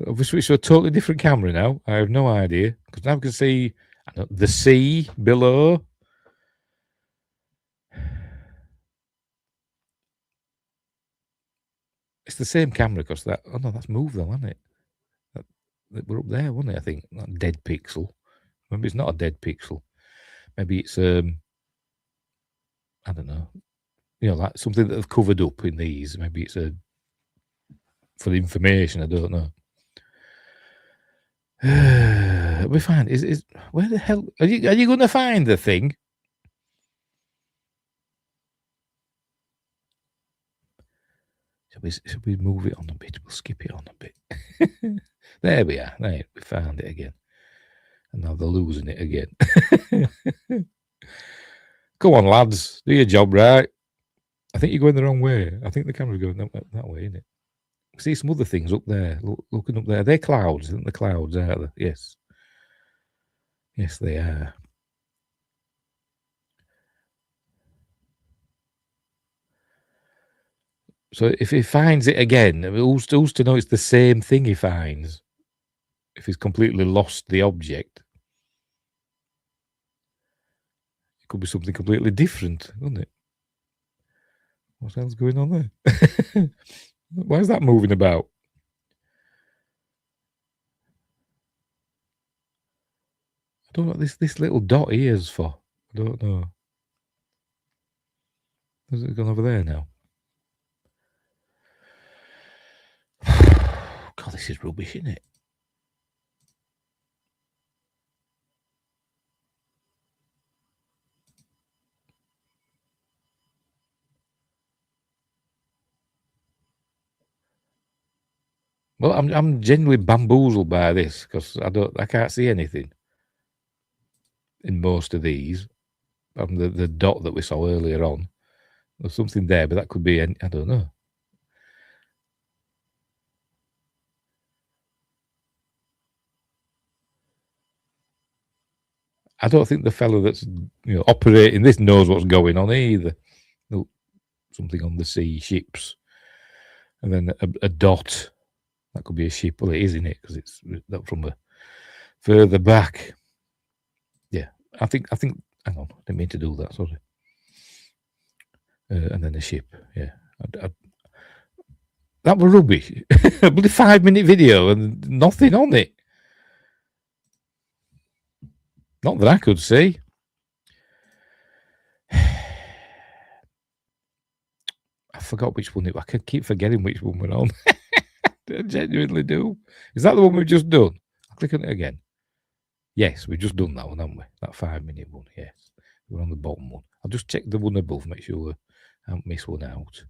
Have we switched to a totally different camera now? I have no idea. Because now we can see the sea below. It's the same camera because that. Oh no, that's moved though, hasn't it? We're up there, wasn't it? I think that dead pixel. Maybe it's not a dead pixel. Maybe it's I don't know. Like something that they've covered up in these. Maybe it's for the information. I don't know. We find is where the hell are you going to find the thing? Should we move it on a bit? We'll skip it on a bit. There we are. Right, we found it again. And now they're losing it again. Come on, lads. Do your job right. I think you're going the wrong way. I think the camera's going that way, isn't it? See some other things up there. Looking up there. They're clouds. Isn't the clouds, are they? Yes. Yes, they are. So if he finds it again, who's to know it's the same thing he finds? If he's completely lost the object, it could be something completely different, couldn't it? What else going on there? Why is that moving about? I don't know what this little dot here is for. I don't know. Has it gone over there now? God, this is rubbish, isn't it? Well, I'm genuinely bamboozled by this because I can't see anything in most of these. From the dot that we saw earlier on, there's something there, but that could be I don't know. I don't think the fellow that's operating this knows what's going on either. Oh, something on the sea, ships, and then a dot. That could be a ship. Well, it is, isn't it? Because it's from a further back. Yeah, I think. Hang on, I didn't mean to do that. Sorry. And then a ship. Yeah, that was rubbish. A bloody 5-minute video and nothing on it. Not that I could see. I forgot which one I can keep forgetting which one we're on. I genuinely do. Is that the one we've just done? I'll click on it again. Yes, we've just done that one, haven't we? That 5-minute one, yes. We're on the bottom one. I'll just check the one above, make sure I haven't missed one out.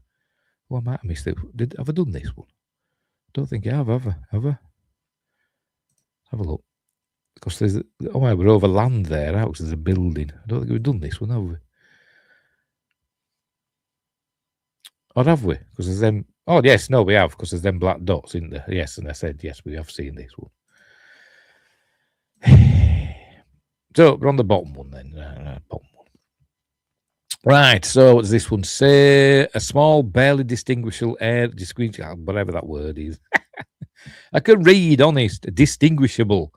Well, I might have missed it. Have I done this one? Don't think I have I? Have I? Have a look. Because there's we're over land there, out. There's a building. I don't think we've done this one, have we? Or have we? Because there's them. Oh yes, no, we have. Because there's them black dots, isn't there? Yes, and I said yes, we have seen this one. So we're on the bottom one then. Bottom one. Right. So what does this one say? A small, barely distinguishable whatever that word is. I can read, honest. Distinguishable.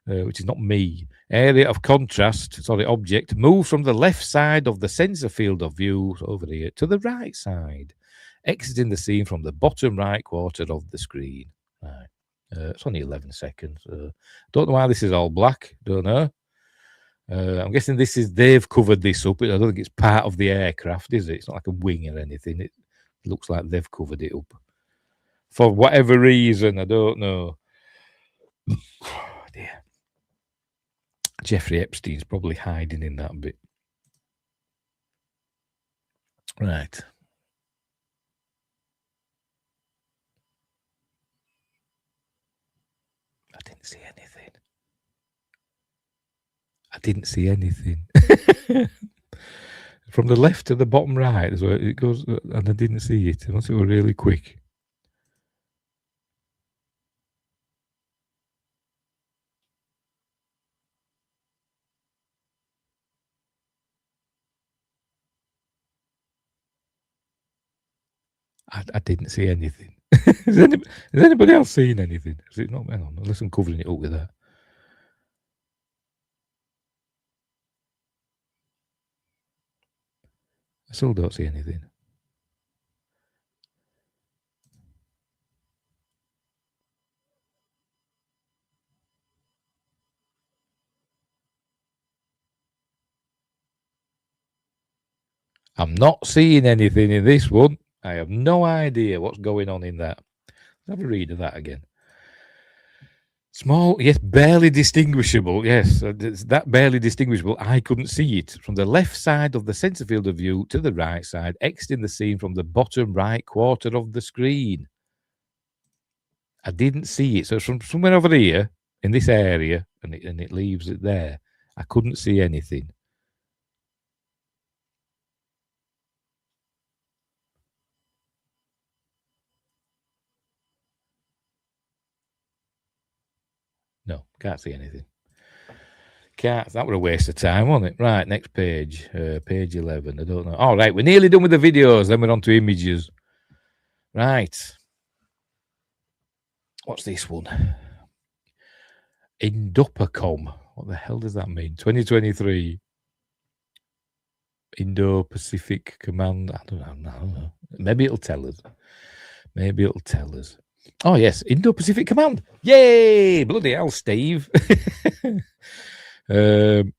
Which is not me, area of contrast, object, move from the left side of the sensor field of view, over here, to the right side, exiting the scene from the bottom right quarter of the screen. Right. It's only 11 seconds. Don't know why this is all black, don't know. I'm guessing they've covered this up. I don't think it's part of the aircraft, is it? It's not like a wing or anything. It looks like they've covered it up. For whatever reason, I don't know. Oh, dear. Jeffrey Epstein's probably hiding in that bit. Right. I didn't see anything. From the left to the bottom right is where it goes, and I didn't see it unless it were really quick. I didn't see anything. Has anybody else seen anything? Is it not? Hang on, unless I'm covering it up with that. I still don't see anything. I'm not seeing anything in this one. I have no idea what's going on in that. Let's have a read of that again. Small, yes, barely distinguishable. Yes, that barely distinguishable. I couldn't see it. From the left side of the sensor field of view to the right side, exiting the scene from the bottom right quarter of the screen. I didn't see it. So it's from somewhere over here in this area, and it leaves it there. I couldn't see anything. No, can't see anything. That was a waste of time, wasn't it? Right, next page. Page 11. I don't know. All right, we're nearly done with the videos. Then we're on to images. Right. What's this one? Indopacom. What the hell does that mean? 2023. Indo-Pacific Command. I don't know. Maybe it'll tell us. Oh, yes. Indo-Pacific Command. Yay! Bloody hell, Steve. Didn't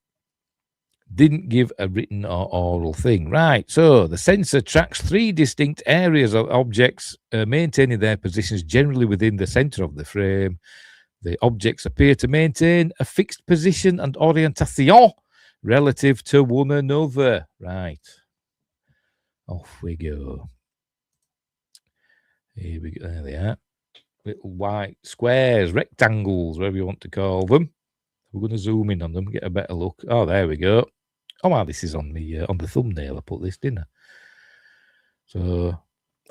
give a written or oral thing. Right. So the sensor tracks 3 distinct areas of objects, maintaining their positions generally within the center of the frame. The objects appear to maintain a fixed position and orientation relative to one another. Right. Off we go. Here we go. There they are. little white squares, rectangles, whatever you want to call them. We're going to zoom in on them, get a better look. Oh, there we go. Oh, wow, this is on the thumbnail. I put this, didn't I? So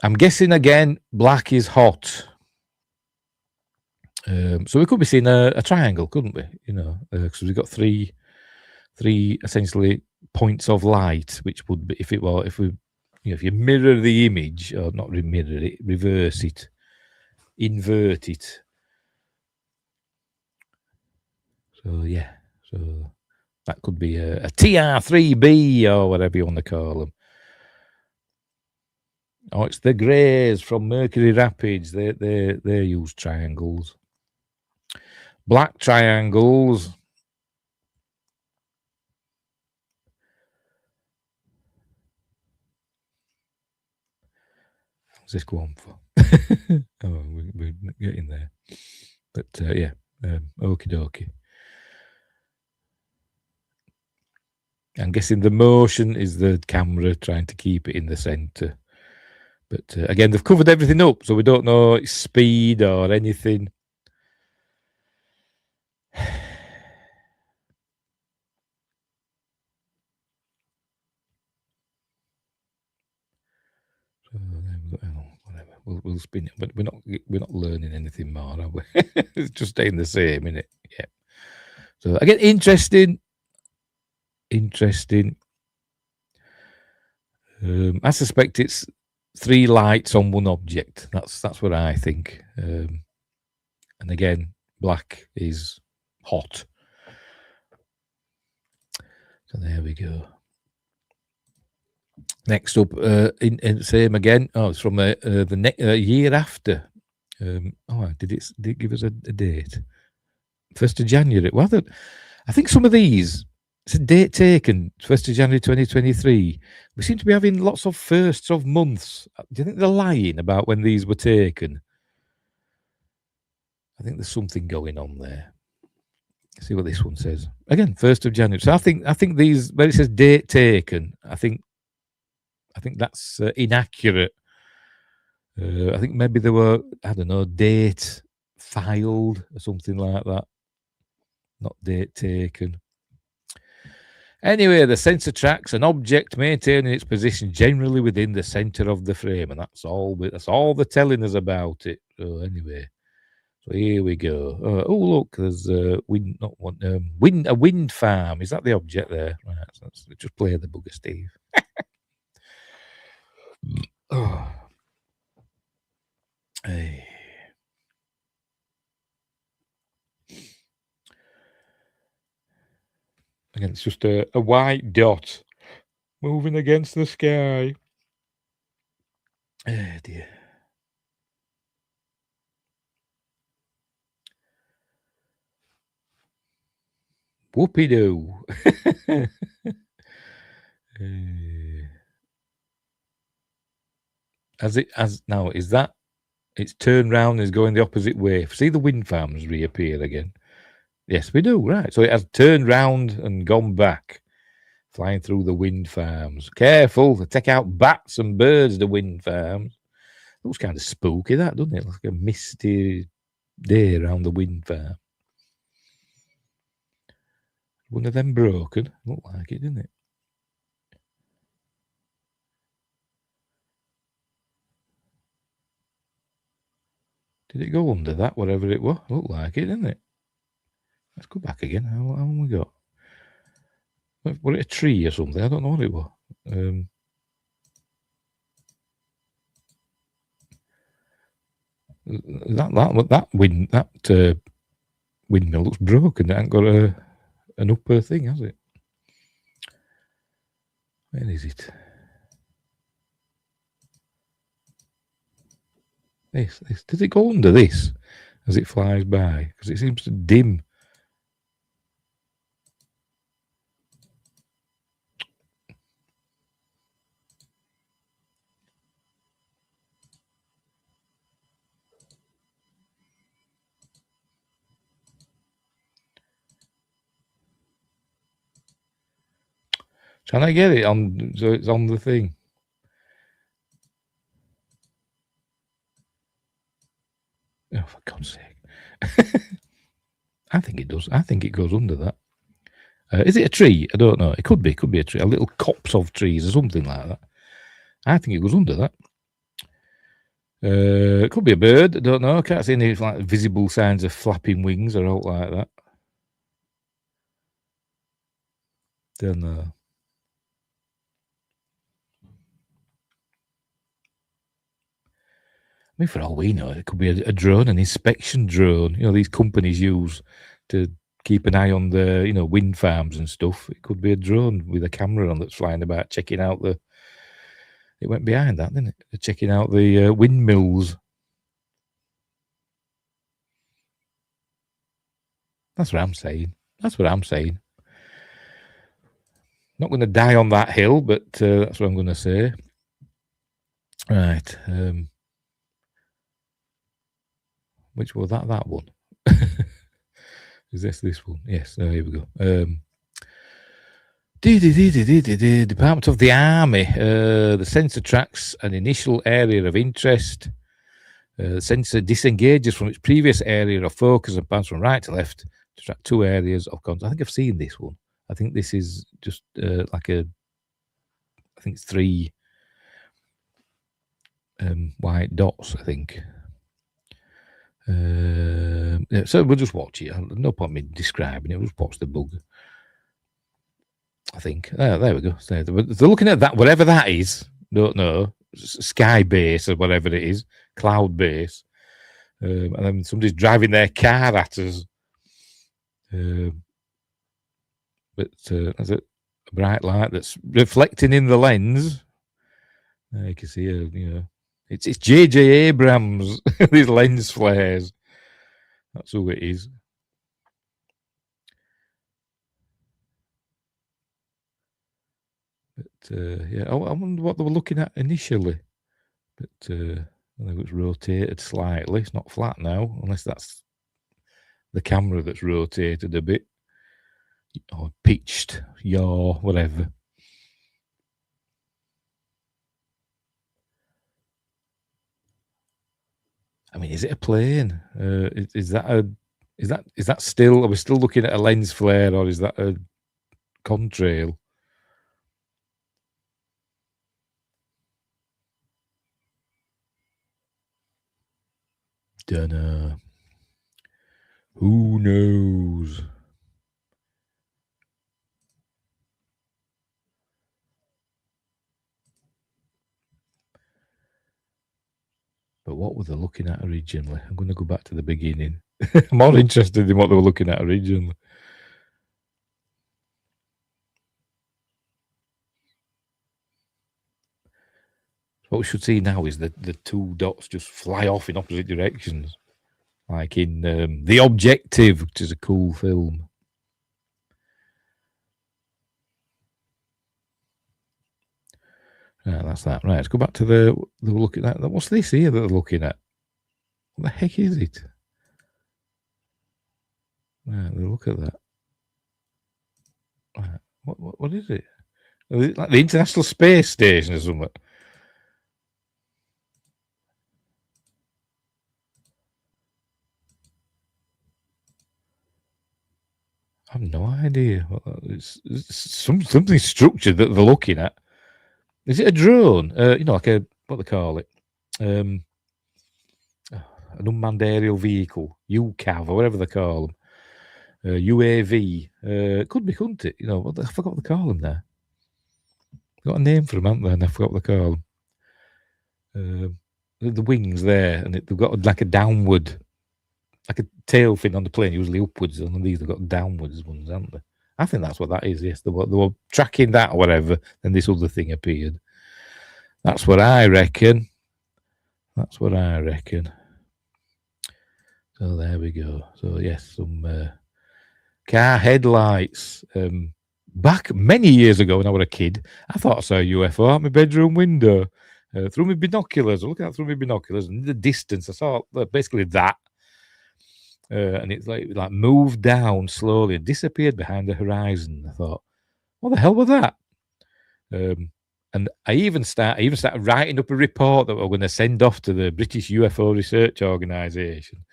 I'm guessing again, black is hot. So we could be seeing a triangle, couldn't we? You know, because we've got three essentially points of light, which would be if you mirror the image, or not mirror it, reverse it, invert it. So yeah, so that could be a TR3B or whatever you want to call them. Oh, it's the Greys from Mercury Rapids. They use triangles. Black triangles. What's this go on for? Oh, we're getting there. But yeah, okie dokie. I'm guessing the motion is the camera trying to keep it in the centre. But again, they've covered everything up, so we don't know its speed or anything. So whatever. We'll spin it, but we're not learning anything more, are we? It's just staying the same, isn't it? Yeah. So again, interesting. I suspect it's 3 lights on one object. That's what I think. And again, black is hot. So there we go. Next up, in same again. Oh, it's from the year after. Did it give us a date? 1st of January. Well, I think some of these, it's a date taken, 1st of January 2023. We seem to be having lots of firsts of months. Do you think they're lying about when these were taken? I think there's something going on there. See what this one says. Again, 1st of January. So I think these, where it says date taken, I think that's inaccurate. I think maybe there were, I don't know, date filed or something like that. Not date taken. Anyway, the sensor tracks an object maintaining its position generally within the center of the frame, and that's all they're telling us about it. So anyway, so here we go. Oh, look, there's a wind farm. Is that the object there? Right, so let's just play the bugger, Steve. Oh. Hey. Again, it's just a white dot moving against the sky. Oh dear. Whoopie-doo. Now, is that it's turned round and is going the opposite way? See the wind farms reappear again? Yes, we do, right. So it has turned round and gone back, flying through the wind farms. Careful, to take out bats and birds, the wind farms. Looks kind of spooky, that, doesn't it? Like a misty day around the wind farm. One of them broken. Looked like it, didn't it? Did it go under that, whatever it was? Looked like it, didn't it? Let's go back again. How long we got? Was it a tree or something? I don't know what it was. That windmill looks broken. It ain't got an upper thing, has it? Where is it? This. Does it go under this as it flies by? Because it seems to dim. Can I get it on? So it's on the thing. Oh, God's sake. I think it does. I think it goes under that. Is it a tree? I don't know. It could be a tree. A little copse of trees or something like that. I think it goes under that. It could be a bird. I don't know. I can't see any like visible signs of flapping wings or out like that. Don't know. I mean, for all we know, it could be a drone, an inspection drone. You know, these companies use to keep an eye on the, wind farms and stuff. It could be a drone with a camera on that's flying about, checking out the. It went behind that, didn't it? Checking out the windmills. That's what I'm saying. Not going to die on that hill, but that's what I'm going to say. Right. Which was that one? Is this one? Yes. Here we go. Department of the Army. The sensor tracks an initial area of interest. The sensor disengages from its previous area of focus and bounces from right to left to track 2 areas of contact. I think I've seen this one. I think this is just like I think it's 3 white dots, I think. So we'll just watch it. No point me describing it. We'll just watch the bug. I think. There we go. They're looking at that, whatever that is. Don't know. Sky base or whatever it is. Cloud base. And then somebody's driving their car at us. But there's a bright light that's reflecting in the lens. You can see, it's J.J. Abrams. These lens flares. That's who it is. But I wonder what they were looking at initially. But I think it's rotated slightly. It's not flat now, unless that's the camera that's rotated a bit. Or pitched, yaw, whatever. I mean, is it a plane? Is that still? Are we still looking at a lens flare, or is that a contrail? Dunno. Who knows? But what were they looking at originally? I'm going to go back to the beginning. I'm more interested in what they were looking at originally. What we should see now is the 2 dots just fly off in opposite directions. Like in The Objective, which is a cool film. Right, that's that. Right, let's go back to they were looking at that. What's this here that they're looking at? What the heck is it? Right, look at that. Right, what is it? Is it like the International Space Station or something? I have no idea. It's something structured that they're looking at. Is it a drone? Like what they call it? An unmanned aerial vehicle, UCAV, or whatever they call them. UAV. Could be, couldn't it? I forgot what they call them there. Got a name for them, haven't they? And I forgot what they call them. The wings there, and they've got like a downward, like a tail fin on the plane, usually upwards, and these have got downwards ones, haven't they? I think that's what that is, yes. They were tracking that or whatever, and this other thing appeared. That's what I reckon. So there we go. So, yes, some car headlights. Back many years ago when I was a kid, I thought I saw a UFO out my bedroom window. Through my binoculars. I looked out through my binoculars, and in the distance, I saw basically that. And it's like moved down slowly and disappeared behind the horizon. I thought, what the hell was that? And I even started writing up a report that we're going to send off to the British UFO Research Organisation.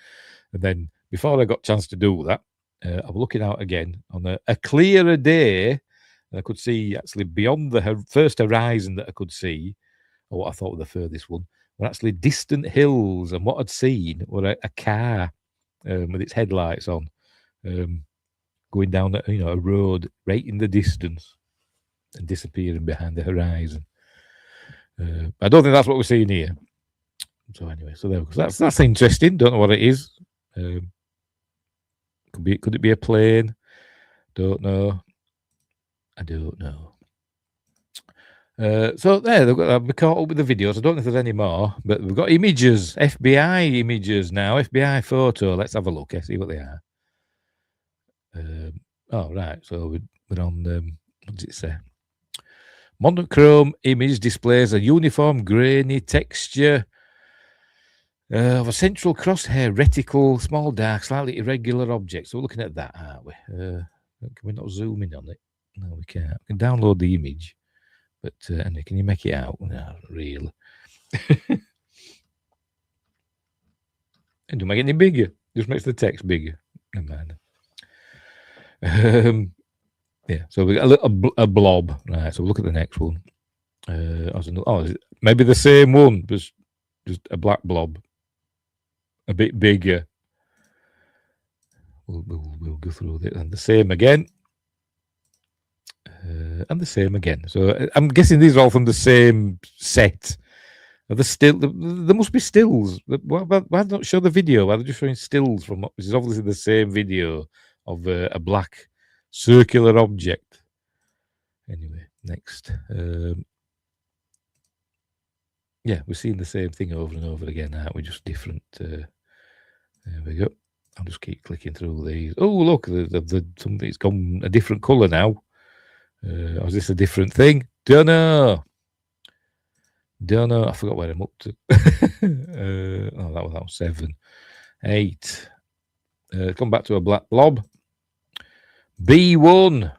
And then before I got a chance to do that, I was looking out again on a clearer day, and I could see actually beyond the first horizon that I could see, or what I thought was the furthest one, were actually distant hills. And what I'd seen were a car with its headlights on, going down a road right in the distance and disappearing behind the horizon. I don't think that's what we're seeing here. So anyway, so that's interesting. Don't know what it is. Could it be a plane? Don't know. I don't know. So there, I've caught up with the videos. I don't know if there's any more, but we've got images, FBI images now, FBI photo. Let's have a look. See what they are. Right. So we're on. What does it say? Monochrome image displays a uniform grainy texture of a central crosshair reticle, small, dark, slightly irregular object. So we're looking at that, aren't we? Can we not zoom in on it? No, we can't. We can download the image, but Andy, can you make it out? No, really. And don't make it any bigger. Just makes the text bigger. Never mind. Yeah, so we got a blob. Right, so look at the next one. Maybe the same one, just a black blob. A bit bigger. We'll go through it. And the same again. And the same again. So I'm guessing these are all from the same set. Are there must be stills. Why not show the video? Why are they just showing stills from what is obviously the same video of a black circular object? Anyway, next. Yeah, we're seeing the same thing over and over again, aren't we? Just different. There we go. I'll just keep clicking through these. Oh, look, something's gone a different colour now. Or is this a different thing? Don't know. I forgot where I'm up to. That was 7. 8. Come back to a black blob. B1.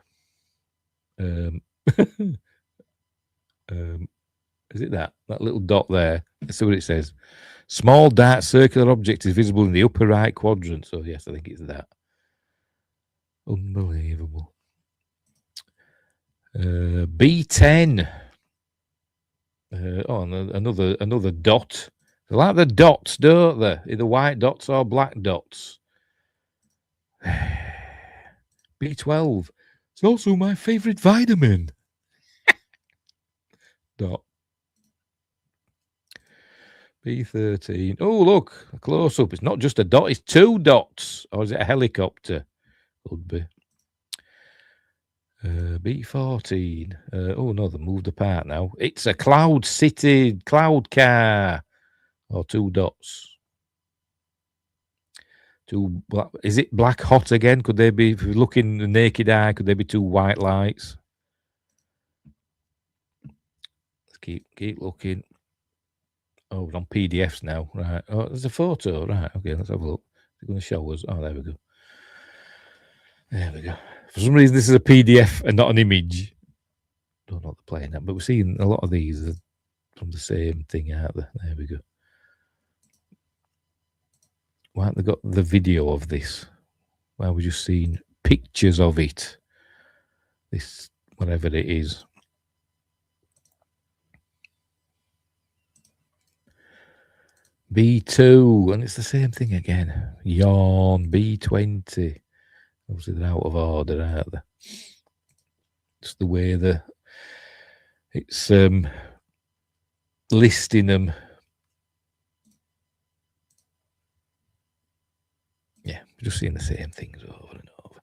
Is it that little dot there? Let's see what it says. Small dark circular object is visible in the upper right quadrant. So yes, I think it's that. Unbelievable. B10. Another dot. They like the dots, don't they? Either white dots or black dots. B12. It's also my favorite vitamin. Dot. B13. Oh, look, a close up. It's not just a dot, it's 2 dots. Or is it a helicopter? Could be. B14. Oh, no, they moved apart now. It's a Cloud City cloud car. Or 2 dots. 2 black. Is it black hot again? Could they be, if you're looking the naked eye, could they be 2 white lights? Let's keep looking. Oh, we're on PDFs now. Right. Oh, there's a photo. Right. Okay, let's have a look. It's going to show us. Oh, there we go. There we go. For some reason, this is a PDF and not an image. Don't know what they're playing at, but we're seeing a lot of these from the same thing, aren't they? There we go. Why haven't they got the video of this? Why are we just seeing pictures of it? This, whatever it is. B2, and it's the same thing again. Yawn, B20. Obviously, they're out of order, aren't they? Just the way it's listing them. Yeah, we're just seeing the same things over and over.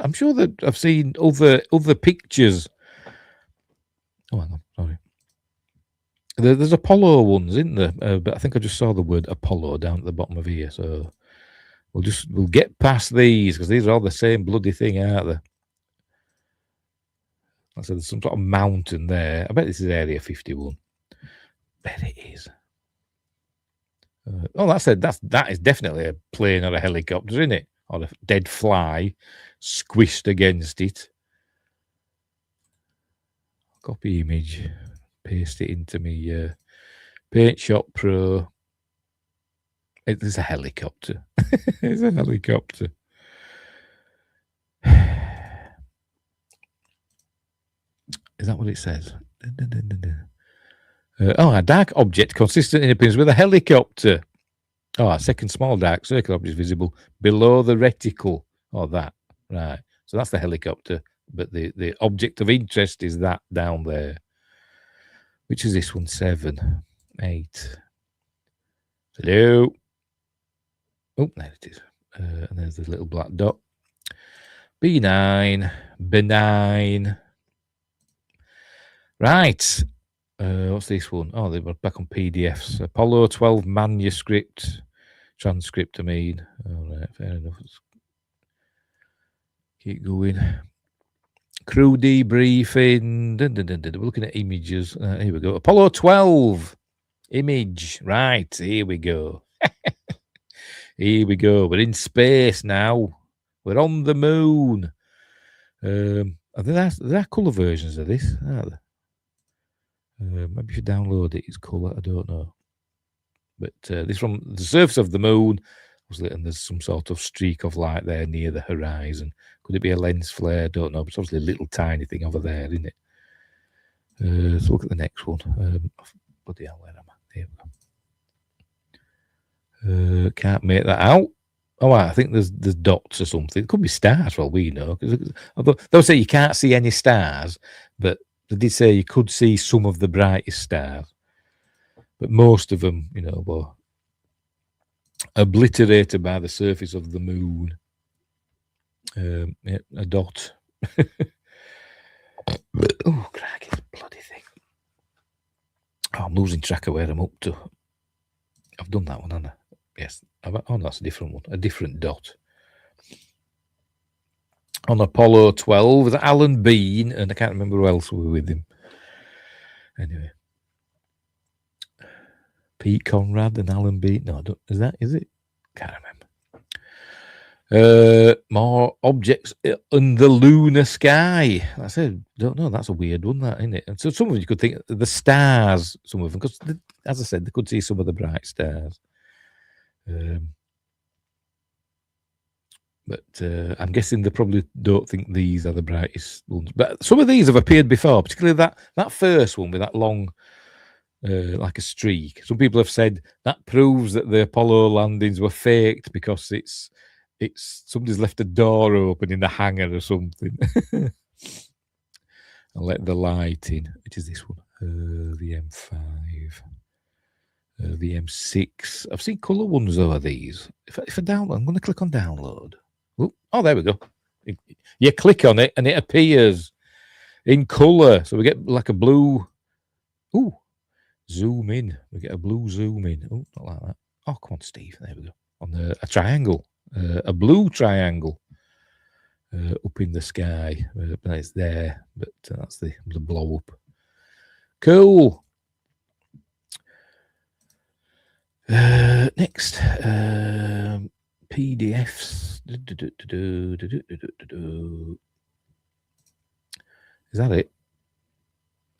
I'm sure that I've seen other pictures. Oh, hang on, sorry. There's Apollo ones, isn't there? But I think I just saw the word Apollo down at the bottom of here. So we'll get past these because these are all the same bloody thing, aren't they? I said there's some sort of mountain there. I bet this is Area 51. Bet it is. That is definitely a plane or a helicopter, isn't it? Or a dead fly squished against it. Copy image. Paste it into me Paint Shop Pro. It's a helicopter. It's a helicopter. Is that what it says? A dark object consistent in appearance with a helicopter. A second small dark circle object visible below the reticle. That. Right. So that's the helicopter. But the object of interest is that down there. Which is this one? 7, 8. Hello. Oh, there it is. And there's the little black dot. B9. Benign. Right. What's this one? They were back on PDFs. Apollo 12 manuscript. Transcript, I mean. All right, fair enough. Let's keep going. Crew debriefing. We're looking at images. Here we go. Apollo 12 image. Right, here we go. Here we go. We're in space now. We're on the moon. Are there colour versions of this? Are there? Maybe if you download it, it's colour. I don't know. But this from the surface of the moon, and there's some sort of streak of light there near the horizon. Could it be a lens flare? I don't know. But it's obviously a little tiny thing over there, isn't it? Let's look at the next one. Bloody hell, where am I? There we go. Can't make that out. I think there's dots or something. It could be stars, well, we know. They'll say you can't see any stars, but they did say you could see some of the brightest stars. But most of them, were obliterated by the surface of the moon. A dot. Oh, crikey, bloody thing. I'm losing track of where I'm up to. I've done that one, haven't I? Yes. No, that's a different one. A different dot. On Apollo 12, was Alan Bean, and I can't remember who else were with him. Anyway. Pete Conrad and Alan Bean. No, is it? Can't remember. More objects in the lunar sky. I said, don't know. That's a weird one, that, isn't it? And so some of you could think the stars, some of them, because as I said, they could see some of the bright stars. But I'm guessing they probably don't think these are the brightest ones. But some of these have appeared before, particularly that first one with that long, like a streak. Some people have said that proves that the Apollo landings were faked because it's somebody's left a door open in the hangar or something. And let the light in. It is this one, the M5. The M6. I've seen colour ones though of these. If I download, I'm going to click on download. Oh, there we go. You click on it and it appears in colour. So we get like a blue. Ooh, zoom in. We get a blue zoom in. Oh, not like that. Oh, come on, Steve. There we go. On a triangle, a blue triangle up in the sky. It's there, but that's the blow up. Cool. Next, PDFs. Is that it?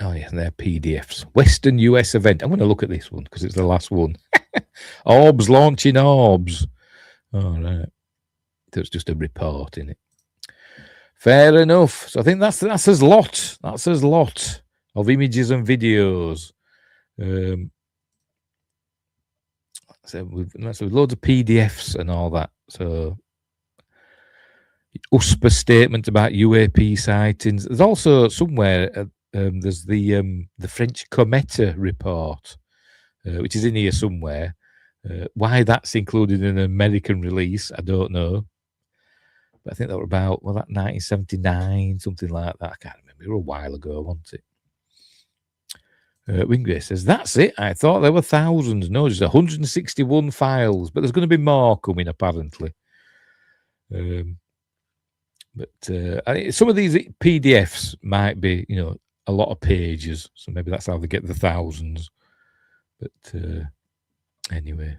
Oh, yeah, they're PDFs. Western US event. I'm going to look at this one because it's the last one. Orbs launching orbs. All right. So it's just a report, in it. Fair enough. So I think that's a lot. That's a lot of images and videos. So with loads of PDFs and all that. So USPA statement about UAP sightings. There's also somewhere there's the French Cometa report, which is in here somewhere. Why that's included in an American release, I don't know. But I think that were about that 1979, something like that. I can't remember. It was a while ago, wasn't it? Wingray says, that's it. I thought there were thousands. No, just 161 files. But there's going to be more coming, apparently. But some of these PDFs might be, a lot of pages. So maybe that's how they get the thousands. But anyway.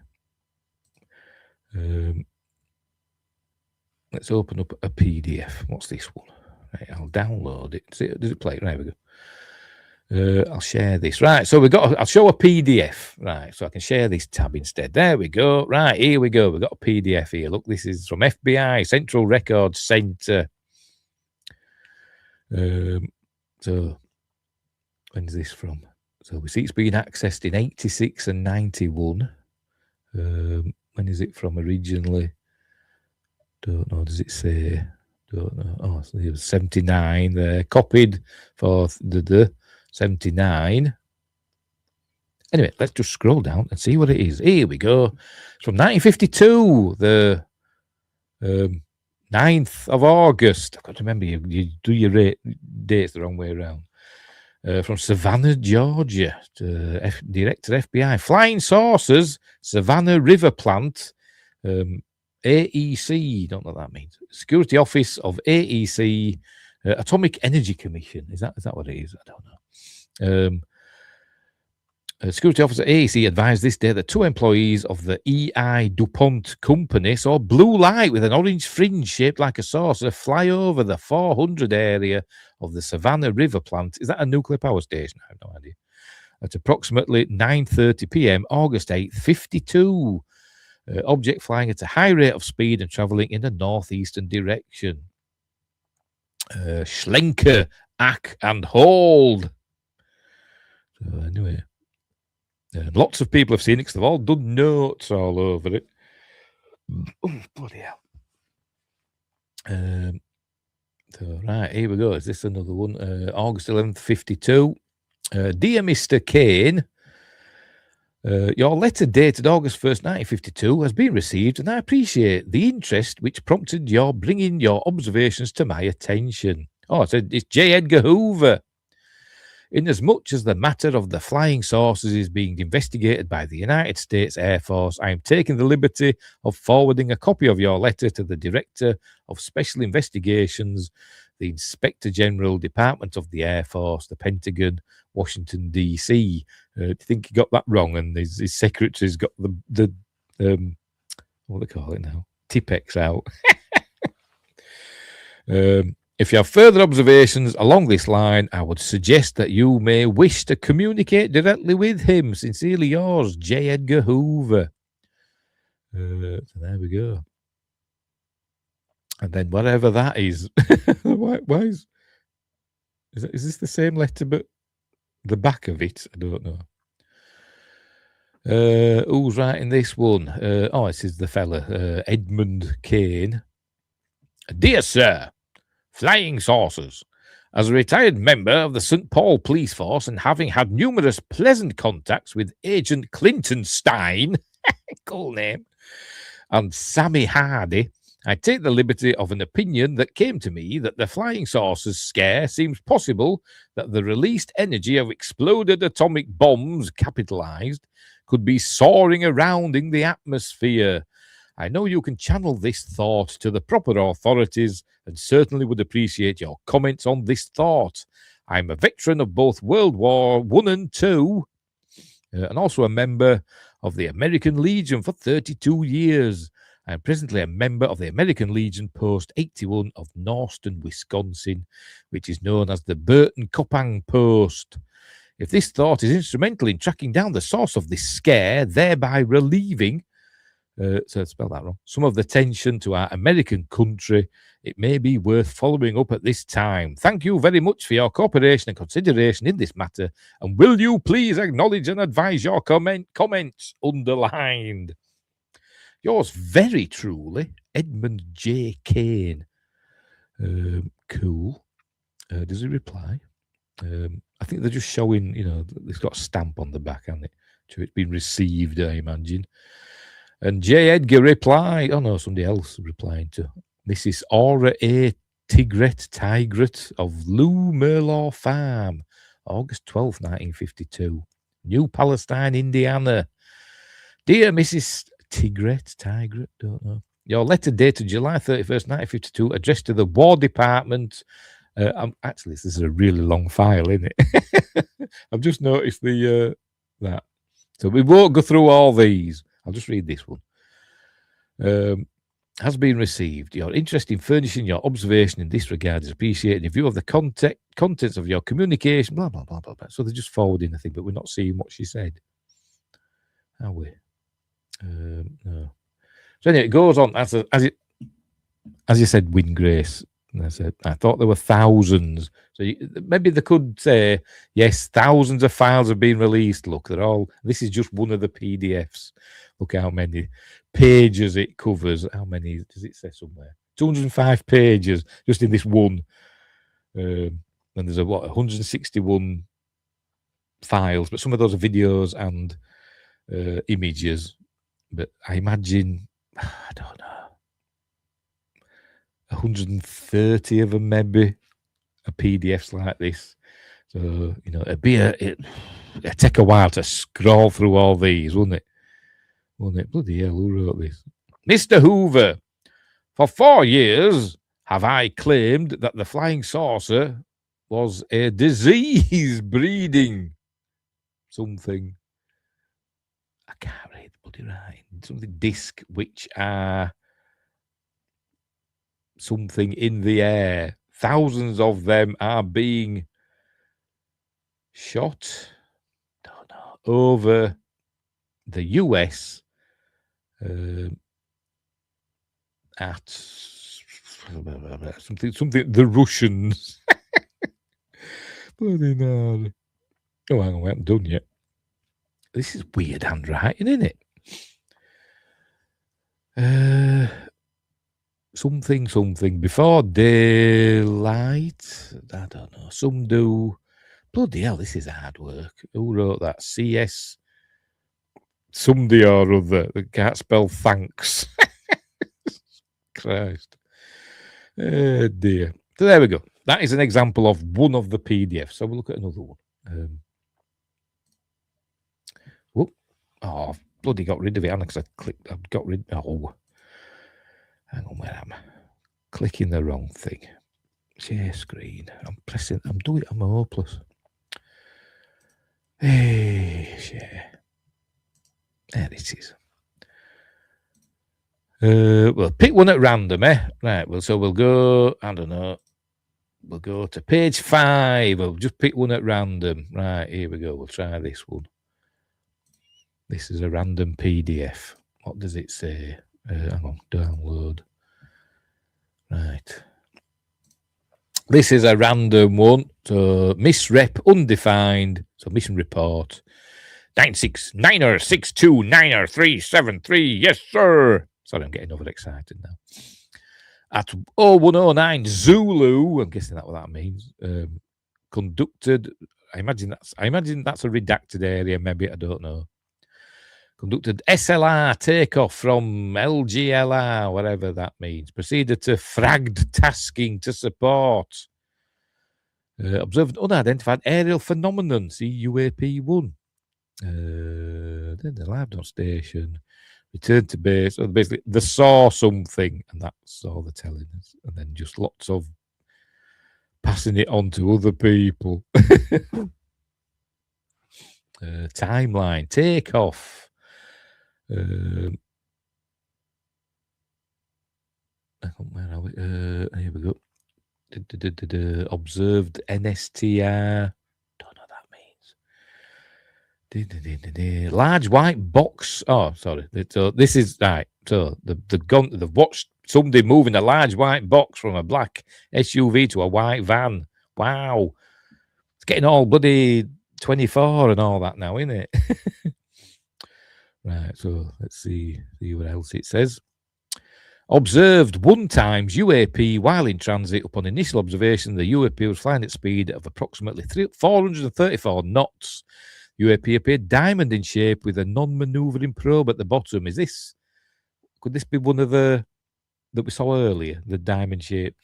Let's open up a PDF. What's this one? Right, I'll download it. Does it play? Right, we go. I'll share this. Right, so I'll show a PDF. Right, so I can share this tab instead. There we go. Right, here we go. We've got a PDF here. Look, this is from FBI, Central Records Center. So, when's this from? So we see it's been accessed in 86 and 91. When is it from originally? Don't know. Does it say? Don't know. Oh, so it was 79 there. Copied for the 79. Anyway, let's just scroll down and see what it is. Here we go. It's from 1952, the 9th of August. I've got to remember, you do your dates the wrong way around. From Savannah, Georgia, to Director FBI. Flying Saucers, Savannah River Plant, AEC, don't know what that means. Security Office of AEC, Atomic Energy Commission. Is that what it is? I don't know. Security Officer AEC advised this day that 2 employees of the E.I. DuPont company saw blue light with an orange fringe shaped like a saucer fly over the 400 area of the Savannah River Plant. Is that a nuclear power station? I have no idea. At approximately 9:30 p.m., August 8th, 52. Object flying at a high rate of speed and traveling in a northeastern direction. Schlenker, ack, and hold. So anyway. Lots of people have seen it because they've all done notes all over it. Oh, bloody hell. So, right, here we go. Is this another one? August 11th, 52. Dear Mr. Kane, your letter dated August 1st, 1952 has been received, and I appreciate the interest which prompted your bringing your observations to my attention. Oh, it's J. Edgar Hoover. Inasmuch as the matter of the flying saucers is being investigated by the United States Air Force, I am taking the liberty of forwarding a copy of your letter to the Director of Special Investigations, the Inspector General, Department of the Air Force, the Pentagon, Washington, D.C. Do you think he got that wrong? And his secretary's got the what do they call it now? Tipex out. If you have further observations along this line, I would suggest that you may wish to communicate directly with him. Sincerely yours, J. Edgar Hoover. So there we go. And then whatever that is, why is this the same letter but the back of it? I don't know. Who's writing this one? This is the fella, Edmund Kane. Dear Sir, Flying Saucers. As a retired member of the St. Paul Police Force and having had numerous pleasant contacts with Agent Clinton Stein, cool name, and Sammy Hardy, I take the liberty of an opinion that came to me that the flying saucers scare seems possible that the released energy of exploded atomic bombs, capitalized, could be soaring around in the atmosphere. I know you can channel this thought to the proper authorities and certainly would appreciate your comments on this thought. I'm a veteran of both World War I and II, and also a member of the American Legion for 32 years. I am presently a member of the American Legion Post 81 of Norton, Wisconsin, which is known as the Burton-Coppang Post. If this thought is instrumental in tracking down the source of this scare, thereby relieving so spell that wrong. Some of the tension to our American country, it may be worth following up at this time. Thank you very much for your cooperation and consideration in this matter. And will you please acknowledge and advise your comments underlined? Yours very truly, Edmund J. Kane. Cool. Does he reply? I think they're just showing, it's got a stamp on the back, hasn't it? So it's been received, I imagine. And J. Edgar replied, somebody else replying to Mrs. Aura A. Tigret of Lou Merlaw Farm, August 12th, 1952, New Palestine, Indiana. Dear Mrs. Tigret, don't know. Your letter dated July 31st, 1952, addressed to the War Department. Actually, this is a really long file, isn't it? I've just noticed that. So we won't go through all these. I'll just read this one. has been received. Your interest in furnishing your observation in this regard is appreciated. In view of the contents of your communication, blah, blah, blah, blah, blah. So they're just forwarding the thing, but we're not seeing what she said. Are we? No. So anyway, it goes on. As you said, Win Grace. And I thought there were thousands. So maybe they could say, yes, thousands of files have been released. Look, this is just one of the PDFs. Look how many pages it covers. How many does it say somewhere? 205 pages just in this one. And there's 161 files, but some of those are videos and images. But I imagine, I don't know, 130 of them maybe are PDFs like this. So, it'd take a while to scroll through all these, wouldn't it? Bloody hell, who wrote this? Mr. Hoover, for 4 years have I claimed that the flying saucer was a disease breeding something. I can't read the bloody writing. Something disc which are something in the air. Thousands of them are being shot, don't know, over the US at something the Russians. Bloody hell. Oh, hang on, we haven't done yet. This is weird handwriting, isn't it? Something before daylight. I don't know. Some do. Bloody hell, this is hard work. Who wrote that? CS somebody or other that can't spell thanks. Christ. Oh dear. So there we go. That is an example of one of the PDFs. So we'll look at another one. I've bloody got rid of it, because I've got rid. Oh, hang on, where am I? Clicking the wrong thing. Share screen. I'm hopeless. Hey, share. There it is. Well, pick one at random, eh? Right. Well, so we'll go. I don't know. We'll go to page 5. We'll just pick one at random. Right. Here we go. We'll try this one. This is a random PDF. What does it say? Hang on. Download. Right. This is a random one. So misrep undefined. So mission report. 969er629er373. Yes, sir. Sorry, I'm getting overexcited now. At 0109 Zulu, I'm guessing that's what that means. Conducted. I imagine that's a redacted area. Maybe, I don't know. Conducted SLR takeoff from LGLR, whatever that means. Proceeded to fragged tasking to support. Observed unidentified aerial phenomenon. See UAP 1. Then they arrived on station. Returned to base. So basically, they saw something, and that's all they're telling us. And then just lots of passing it on to other people. Timeline. Takeoff. Where are we? Here we go. Observed NSTR. Don't know what that means. Large white box. Oh, sorry. So this is right. So they've watched somebody moving a large white box from a black SUV to a white van. Wow. It's getting all bloody 24 and all that now, isn't it? Right, so let's see what else it says. Observed 1 times UAP while in transit. Upon initial observation, the UAP was flying at speed of approximately 434 knots. UAP appeared diamond in shape with a non-maneuvering probe at the bottom. Could this be one of the that we saw earlier, the diamond-shaped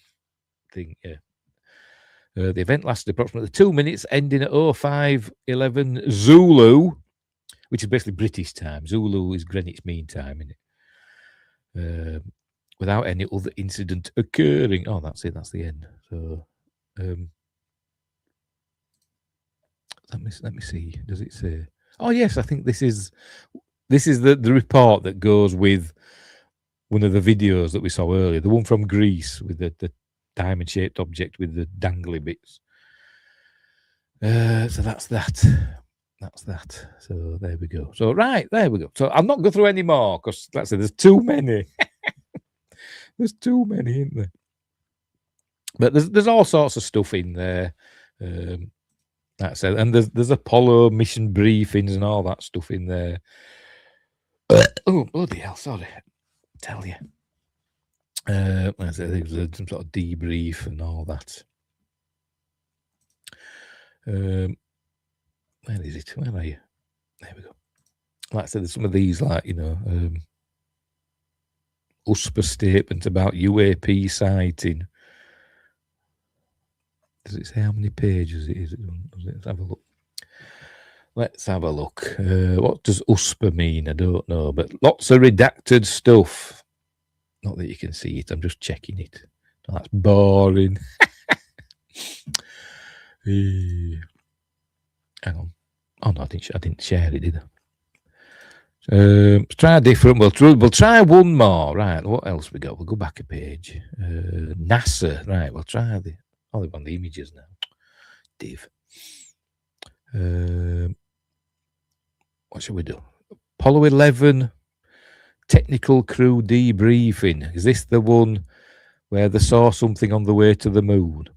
thing? Yeah. The event lasted approximately 2 minutes, ending at 05:11 Zulu, which is basically British time. Zulu is Greenwich Mean Time, isn't it? Without any other incident occurring. Oh, that's it. That's the end. So, let me see. Does it say? Oh, yes. I think this is the report that goes with one of the videos that we saw earlier, the one from Greece with the diamond-shaped object with the dangly bits. So that's that. That's that. So there we go. So right, there we go. So I'll not go through any more because, like I said, there's too many. There's too many, isn't there? But there's all sorts of stuff in there. That's it. And there's Apollo mission briefings and all that stuff in there. Oh, bloody hell, sorry. Tell you. There's some sort of debrief and all that. Where is it? Where are you? There we go. Like I said, there's some of these, like, you know, USPA statement about UAP sighting. Does it say how many pages it is? Let's have a look. Let's have a look. What does USPA mean? I don't know, but lots of redacted stuff. Not that you can see it. I'm just checking it. Oh, that's boring. Hang on. Oh no, I didn't share it, did I? Let's try a different. We'll try one more. Right. What else we got? We'll go back a page. NASA. Right. We'll try the. Oh, they've on the images now. Div. What should we do? Apollo 11 technical crew debriefing. Is this the one where they saw something on the way to the moon?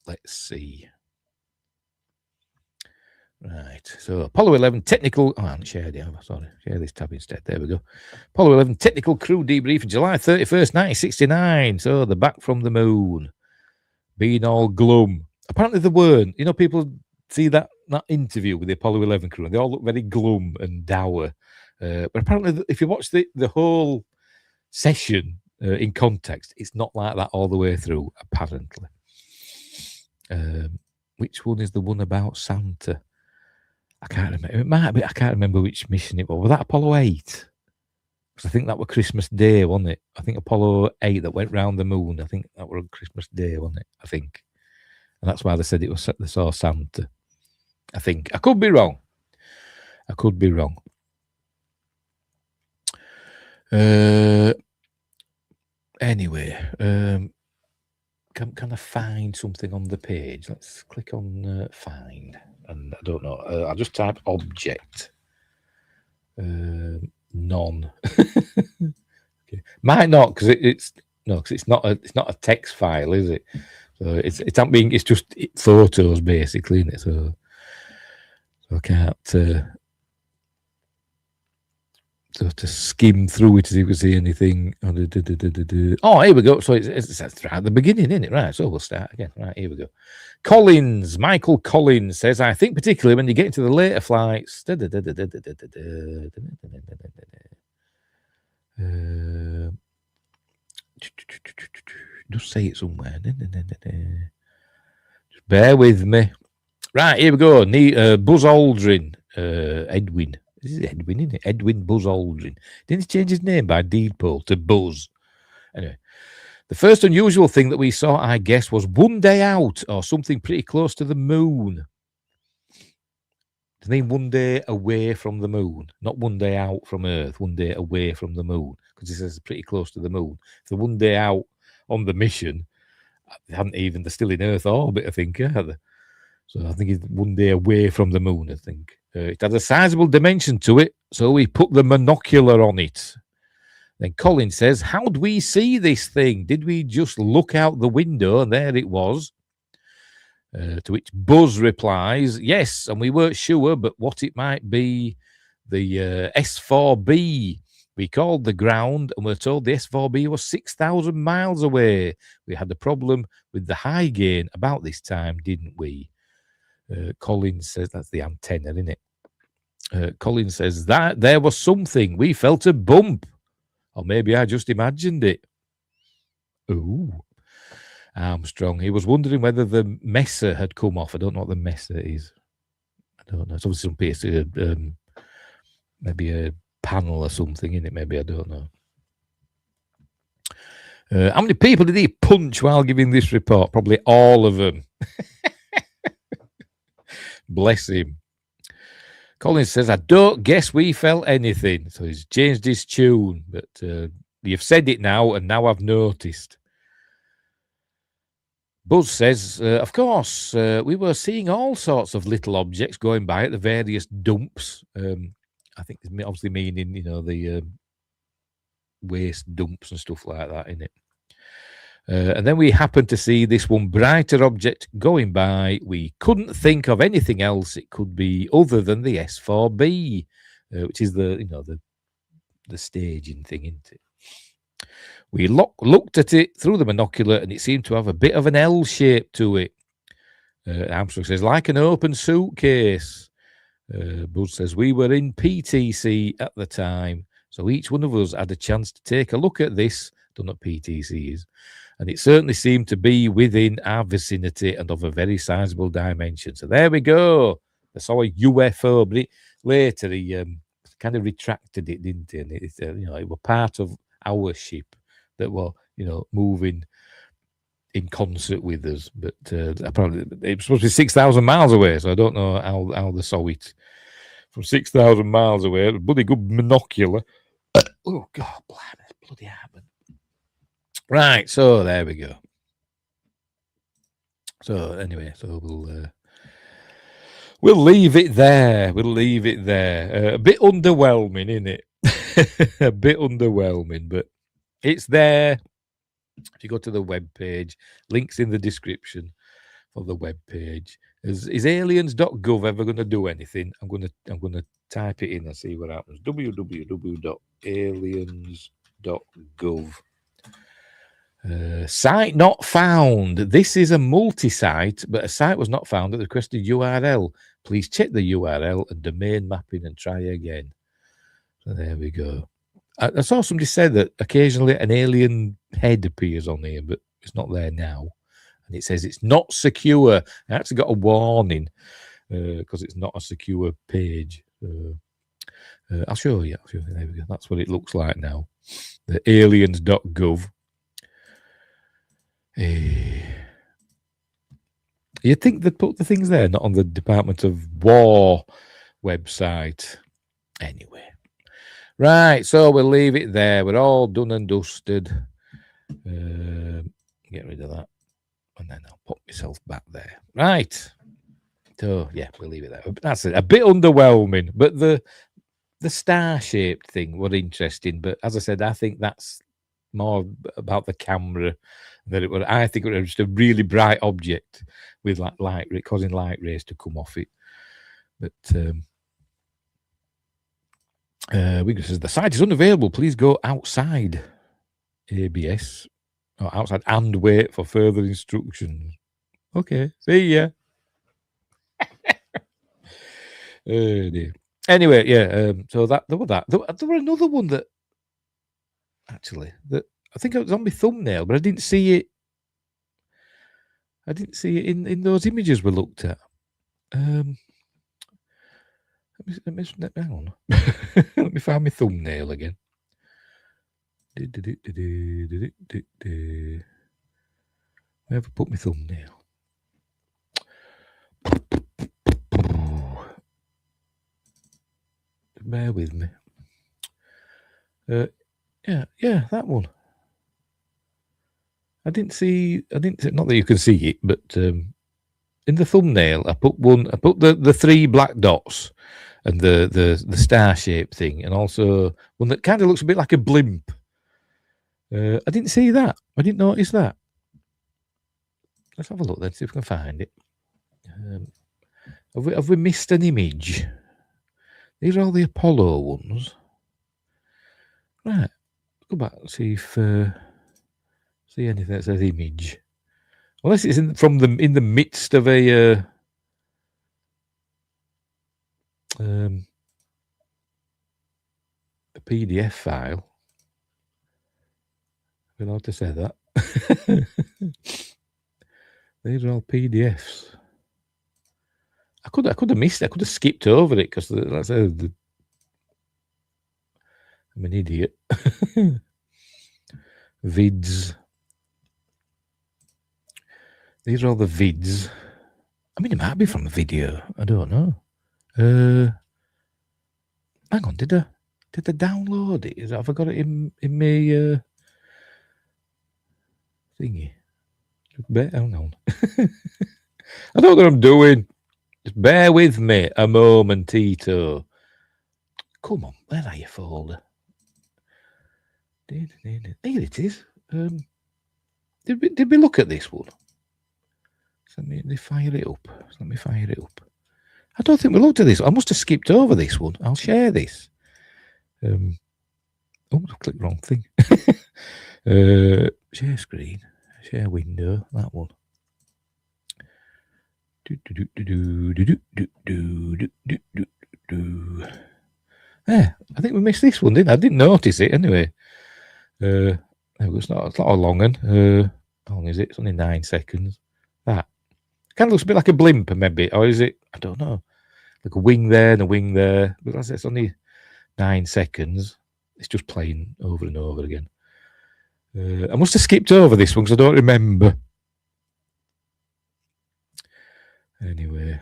Let's see. Right. So Apollo 11 technical. Oh, I haven't shared it. Sorry. Share this tab instead. There we go. Apollo 11 technical crew debriefing, July 31st, 1969. So they're back from the moon. Being all glum. Apparently they weren't. You know, people see that interview with the Apollo 11 crew and they all look very glum and dour. But apparently, if you watch the whole session in context, it's not like that all the way through, apparently. Which one is the one about Santa? I can't remember. It might be. I can't remember which mission it was. Was that Apollo 8? Because I think that was Christmas Day, wasn't it? I think Apollo 8 that went round the moon. I think that was Christmas Day, wasn't it? I think. And that's why they said it was. They saw Santa. I think. I could be wrong. I could be wrong. Anyway, can I find something on the page? Let's click on find. And I don't know. I'll just type object. None. Okay. Might not, because it's not a text file, is it? So it's not being. It's just photos basically, isn't it? So I can't. So to skim through it, as you can see anything. Oh, here we go. So it's right at the beginning, isn't it? Right. So we'll start again. Right, here we go. Michael Collins says, I think particularly when you get into the later flights. Just say it somewhere. Just bear with me. Right, here we go. Buzz Aldrin, Edwin. This is Edwin, isn't it? Edwin Buzz Aldrin. Didn't he change his name by deed poll to Buzz? Anyway, the first unusual thing that we saw, I guess, was one day out or something pretty close to the moon. Does it mean one day away from the moon? Not one day out from Earth, one day away from the moon. Because it says pretty close to the moon. So one day out on the mission, they're still in Earth orbit, I think, are they? So I think it's one day away from the moon, I think. It has a sizable dimension to it, so we put the monocular on it. Then Colin says, how'd we see this thing? Did we just look out the window and there it was? To which Buzz replies, yes, and we weren't sure, but what it might be, the S4B. We called the ground and were told the S4B was 6,000 miles away. We had a problem with the high gain about this time, didn't we? Colin says, that's the antenna, isn't it? Colin says, that there was something. We felt a bump. Or maybe I just imagined it. Ooh. Armstrong. He was wondering whether the Messer had come off. I don't know what the Messer is. I don't know. It's obviously some piece of, maybe a panel or something in it. Maybe, I don't know. How many people did he punch while giving this report? Probably all of them. Bless him. Collins says, I don't guess we felt anything. So he's changed his tune. But you've said it now, and now I've noticed. Buzz says, of course, we were seeing all sorts of little objects going by at the various dumps. I think it's obviously meaning, the waste dumps and stuff like that, innit? And then we happened to see this one brighter object going by. We couldn't think of anything else it could be other than the S4B, which is the staging thing, isn't it? We looked at it through the binocular, and it seemed to have a bit of an L shape to it. Armstrong says, like an open suitcase. Buzz says, we were in PTC at the time, so each one of us had a chance to take a look at this. Don't know what PTC is. And it certainly seemed to be within our vicinity and of a very sizable dimension. So there we go. I saw a UFO, but later he kind of retracted it, didn't he? And it was part of our ship that were, moving in concert with us. But apparently it was supposed to be 6,000 miles away, so I don't know how they saw it from 6,000 miles away. A bloody good binocular. Oh, God, blimey, bloody happened. Right, so there we go. So anyway, so we'll leave it there. We'll leave it there. A bit underwhelming, isn't it? A bit underwhelming, but it's there. If you go to the web page, links in the description for the web page. Is aliens.gov ever going to do anything? I'm going to type it in and see what happens. www.aliens.gov. Site not found. This is a multi-site, but a site was not found at the requested URL. Please check the URL and domain mapping and try again. So there we go. I saw somebody said that occasionally an alien head appears on here, but it's not there now. And it says it's not secure. I actually got a warning because it's not a secure page. I'll show you. There we go. That's what it looks like now. The aliens.gov. You'd think they'd put the things there, not on the Department of War website. Anyway. Right, so we'll leave it there. We're all done and dusted. Get rid of that. And then I'll put myself back there. Right. So, yeah, we'll leave it there. That's it. A bit underwhelming, but the star-shaped thing was interesting. But as I said, I think that's more about the camera than it was. I think it was just a really bright object with like light, causing light rays to come off it. But Wigger says the site is unavailable. Please go outside ABS or outside and wait for further instructions. Okay, see ya. Dear. Anyway, yeah. So there was that. There were another one that actually that I think it was on my thumbnail, but I didn't see it. I didn't see it in those images we looked at. Let me hang on. Let me find my thumbnail again. Where have I put my thumbnail? Bear with me. Yeah, that one. I didn't see, not that you can see it, but in the thumbnail, I put the three black dots and the star-shaped thing, and also one that kind of looks a bit like a blimp. I didn't see that. I didn't notice that. Let's have a look then, see if we can find it. Have we missed an image? These are all the Apollo ones. Right. Go back and see if see anything that says image. Unless it's in the midst of a PDF file. I'm allowed to say that. These are all PDFs. I could have missed it. I could have skipped over it because I'm an idiot. Vids. These are all the vids. I mean, it might be from a video. I don't know. Hang on, did I? Did I download it? Have I got it in my thingy? Hang on. I don't know what I'm doing. Just bear with me a momentito. Come on, where are you, folder? Here it is. Did we look at this one? Let me fire it up. Let me fire it up. I don't think we looked at this. I must have skipped over this one. I'll share this. Oh, I clicked the wrong thing. Share screen. Share window. That one. Yeah, I think we missed this one, didn't I? I didn't notice it anyway. It's not a long one. How long is it? It's only 9 seconds. That kind of looks a bit like a blimp, maybe, or is it? I don't know. Like a wing there and a wing there. But that's it's only 9 seconds. It's just playing over and over again. I must have skipped over this one because I don't remember. Anyway,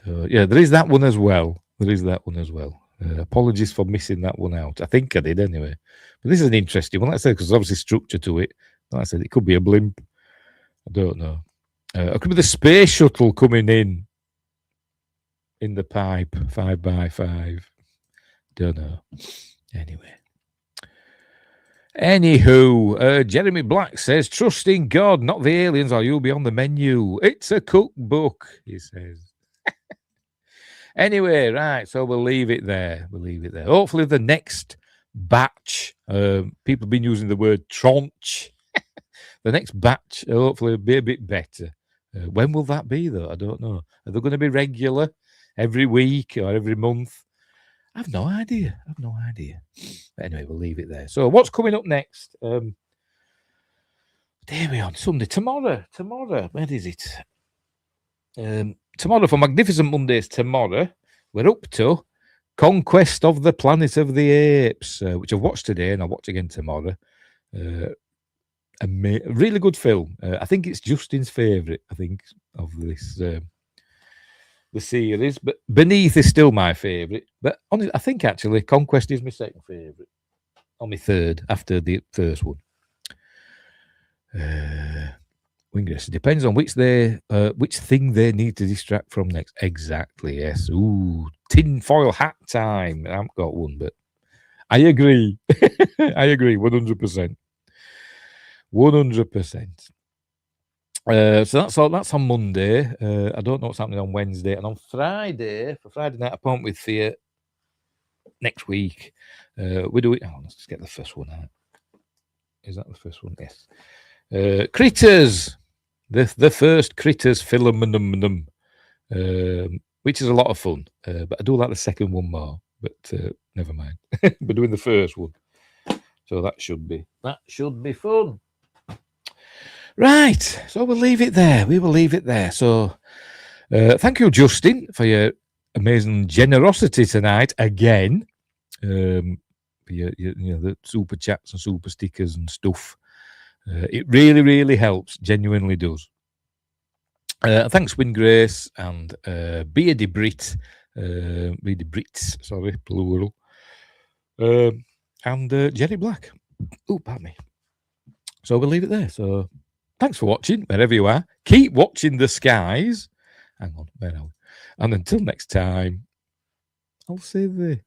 so yeah, there is that one as well. Apologies for missing that one out. I think I did anyway. But this is an interesting one. Like I said, because there's obviously structure to it. Like I said, it could be a blimp. I don't know. It could be the space shuttle coming in the pipe, 5x5. Don't know. Anywho, Jeremy Black says, trust in God, not the aliens, or you'll be on the menu. It's a cookbook, he says. Anyway, right, so we'll leave it there. Hopefully the next batch, people have been using the word tranche. The next batch, hopefully, will be a bit better. When will that be, though? I don't know. Are they going to be regular every week or every month? I've no idea. But anyway, we'll leave it there. So what's coming up next? There we are. Sunday. Tomorrow. Where is it? Tomorrow, for Magnificent Mondays tomorrow, we're up to Conquest of the Planet of the Apes, which I've watched today and I'll watch again tomorrow. A really good film. I think it's Justin's favourite, of this the series. But Beneath is still my favourite. But honestly, I think actually Conquest is my second favourite. Or my third, after the first one. Wingress. It depends on which thing they need to distract from next. Exactly, yes. Ooh, tinfoil hat time. I haven't got one, but I agree. 100%. 100%. So that's on Monday. I don't know what's happening on Wednesday. And on Friday, for Friday night appointment with Thea next week, we do it. Let's just get the first one out. Is that the first one? Yes. Critters. The first Critters film, which is a lot of fun. But I do like the second one more. But never mind. We're doing the first one. So that should be fun. Right. So we'll leave it there. We will leave it there. So thank you, Justin, for your amazing generosity tonight again. For your the super chats and super stickers and stuff. It really, really helps. Genuinely does. Thanks, Wingrace and Beardy Brits, sorry, plural. And Jerry Black. Oh, pardon me. So we'll leave it there. So thanks for watching, wherever you are. Keep watching the skies. Hang on, where are we? And until next time, I'll say the...